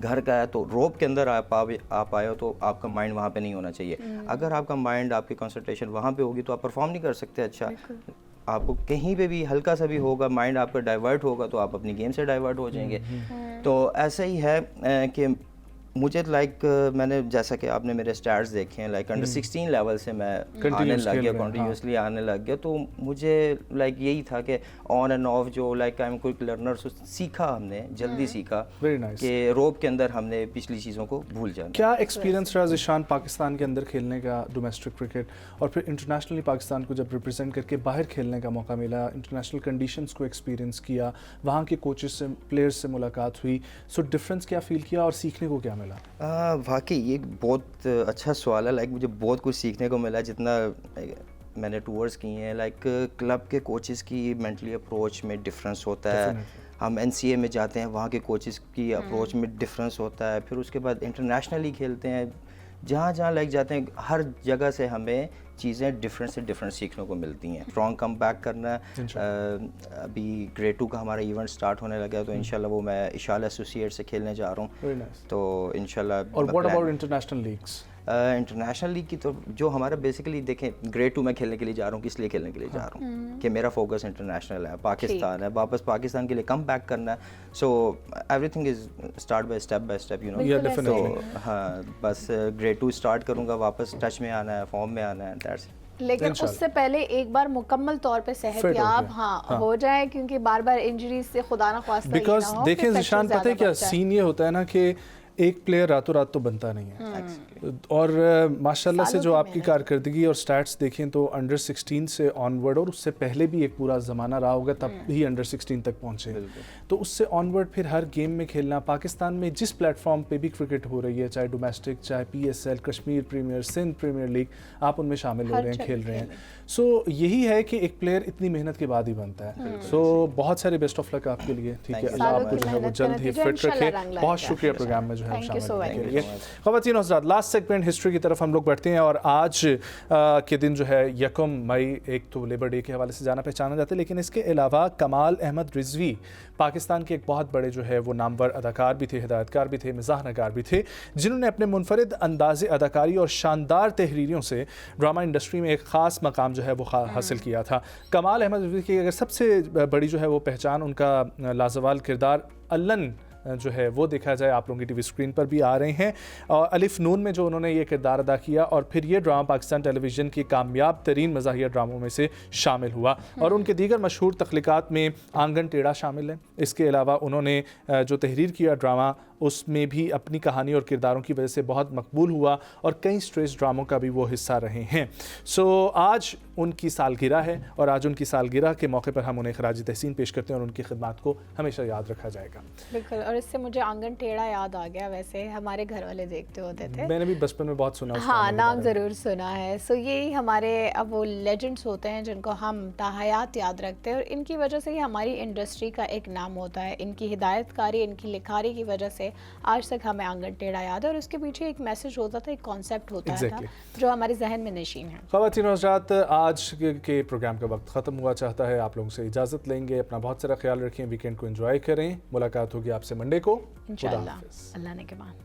گھر کا ہے, تو روپ کے اندر آپ آئے ہو تو آپ کا مائنڈ وہاں پہ نہیں ہونا چاہیے. اگر آپ کا مائنڈ, آپ کی کنسنٹریشن وہاں پہ ہوگی تو آپ پرفارم نہیں کر سکتے. اچھا, آپ کو کہیں پہ بھی ہلکا سا بھی ہوگا, مائنڈ آپ کا ڈائیورٹ ہوگا, تو آپ اپنی گیم سے ڈائیورٹ ہو جائیں گے. تو ایسا ہی ہے کہ مجھے لائک میں نے, جیسا کہ آپ نے میرے اسٹارٹس دیکھے ہیں, لائک انڈر 16 لیول سے میں آنے لگ گیا, کنٹینیوسلی آنے لگ گیا. تو مجھے لائک یہی تھا کہ آن اینڈ آف جو like I am quick learner, سیکھا ہم نے, جلدی سیکھا کہ روپ کے اندر ہم نے پچھلی چیزوں کو بھول جانا. کیا ایکسپیرینس رہا ذیشان پاکستان کے اندر کھیلنے کا ڈومیسٹک کرکٹ, اور پھر انٹرنیشنلی پاکستان کو جب ریپرزینٹ کر کے باہر کھیلنے کا موقع ملا, انٹرنیشنل کنڈیشنز کو ایکسپیرینس کیا, وہاں کے کوچز سے, پلیئرز سے ملاقات ہوئی, سو ڈفرینس کیا فیل کیا اور سیکھنے کو کیا ملا؟ واقعی یہ بہت اچھا سوال ہے. لائک مجھے بہت کچھ سیکھنے کو ملا جتنا میں نے ٹورز کیے ہیں. لائک کلب کے کوچز کی مینٹلی اپروچ میں ڈفرینس ہوتا ہے. ہم NCA میں جاتے ہیں, وہاں کے کوچز کی اپروچ میں ڈفرینس ہوتا ہے. پھر اس کے بعد انٹرنیشنلی کھیلتے ہیں, جہاں لائک جاتے ہیں, ہر جگہ سے ہمیں چیزیں ڈفرینٹ سے ڈفرینٹ سیکھنے کو ملتی ہیں. اسٹرانگ کم بیک کرنا ہے. ابھی گریڈ 2 کا ہمارا ایونٹ اسٹارٹ ہونے لگا تو انشاءاللہ وہ میں اشال ایسوسیٹ سے کھیلنے جا رہا ہوں. تو انشاءاللہ. اور what about international legs? International league کی تو جو ہمارا بیسیکلی دیکھیں گریڈ 2 میں کھیلنے کے لیے جا رہا ہوں. کس لیے کھیلنے کے لیے جا رہا ہوں کہ میرا فوکس انٹرنیشنل ہے, پاکستان ہے, واپس پاکستان کے لیے کم بیک کرنا ہے. So everything is start by step you know. تو ہاں بس گریڈ 2 اسٹارٹ کروں گا, واپس ٹچ میں آنا ہے, فارم میں آنا ہے. دیٹس لیکن اس سے پہلے ایک بار مکمل طور پہ صحت یاب ہو جائے, کیونکہ بار بار انجریز سے خدا نہ خواستہ. بیکاز دیکھیں ذیشان, پتہ ہے کیا سین یہ ہوتا ہے نا کہ ایک پلیئر راتوں رات تو بنتا نہیں ہے. اور ماشاءاللہ سے جو آپ کی کارکردگی اور سٹیٹس دیکھیں تو انڈر 16 سے آن ورڈ, اور اس سے پہلے بھی ایک پورا زمانہ رہا ہوگا تب بھی انڈر 16 تک پہنچے. تو اس سے آن ورڈ پھر ہر گیم میں کھیلنا, پاکستان میں جس پلیٹ فارم پہ بھی کرکٹ ہو رہی ہے, چاہے ڈومیسٹک, چاہے PSL, Kashmir premier, Sindh premier league, آپ ان میں شامل ہو رہے ہیں, کھیل رہے ہیں. سو یہی ہے کہ ایک پلیئر اتنی محنت کے بعد ہی بنتا ہے. سو بہت سارے بیسٹ آف لک آپ کے لیے. ٹھیک ہے, اللہ آپ کو جو ہے وہ جلد ہی فٹ رکھے. بہت شکریہ پروگرام میں جو ہے شامل ہونے کے لیے. خواتین و حضرات, لاسٹ سیگمنٹ ہسٹری کی طرف ہم لوگ بڑھتے ہیں. اور آج کے دن جو ہے 1 مئی, ایک تو لیبر ڈے کے حوالے سے جانا پہچانا جاتا ہے, لیکن اس کے علاوہ کمال احمد رضوی پاکستان کے ایک بہت بڑے جو ہے وہ نامور اداکار بھی تھے, ہدایتکار بھی تھے, مزاح نگار بھی تھے, جنہوں نے اپنے منفرد انداز اداکاری اور شاندار تحریریوں سے ڈرامہ انڈسٹری میں ایک خاص مقام جو ہے وہ حاصل کیا تھا. کمال احمد رضوی کی اگر سب سے بڑی جو ہے وہ پہچان, ان کا لازوال کردار الن جو ہے وہ دیکھا جائے, آپ لوگوں کی ٹی وی اسکرین پر بھی آ رہے ہیں. اور الف نون میں جو انہوں نے یہ کردار ادا کیا, اور پھر یہ ڈرامہ پاکستان ٹیلی ویژن کی کامیاب ترین مزاحیہ ڈراموں میں سے شامل ہوا. اور ان کے دیگر مشہور تخلیقات میں آنگن ٹیڑھا شامل ہے. اس کے علاوہ انہوں نے جو تحریر کیا ڈرامہ, اس میں بھی اپنی کہانی اور کرداروں کی وجہ سے بہت مقبول ہوا, اور کئی اسٹریس ڈراموں کا بھی وہ حصہ رہے ہیں. سو آج ان کی سالگرہ ہے, اور آج ان کی سالگرہ کے موقع پر ہم انہیں خراج تحسین پیش کرتے ہیں, اور ان کی خدمات کو ہمیشہ یاد رکھا جائے گا. بالکل. اور اس سے مجھے آنگن ٹیڑھا یاد آ گیا, ویسے ہمارے گھر والے دیکھتے ہوتے تھے. میں نے بھی بچپن میں بہت سنا. ہاں, نام ضرور سنا ہے. سو یہی ہمارے اب وہ لیجنڈس ہوتے ہیں جن کو ہم تاحیات یاد رکھتے ہیں, اور ان کی وجہ سے ہی ہماری انڈسٹری کا ایک نام ہوتا ہے. ان کی ہدایت کاری, ان کی لکھاری کی وجہ سے آج تک ہمیں آنگن ٹیڑھا یاد ہے, اور اس کے پیچھے ایک میسج ہوتا تھا, ایک کانسیپٹ ہوتا تھا جو ہمارے ذہن میں نشین ہے. خواتین و حضرات, آج کے پروگرام کا وقت ختم ہوا. چاہتا ہے آپ لوگوں سے اجازت لیں گے. اپنا بہت سارا خیال رکھیں, ویکینڈ کو انجوائے کریں. ملاقات ہوگی آپ سے منڈے کو. انشاءاللہ, اللہ نے کے بعد.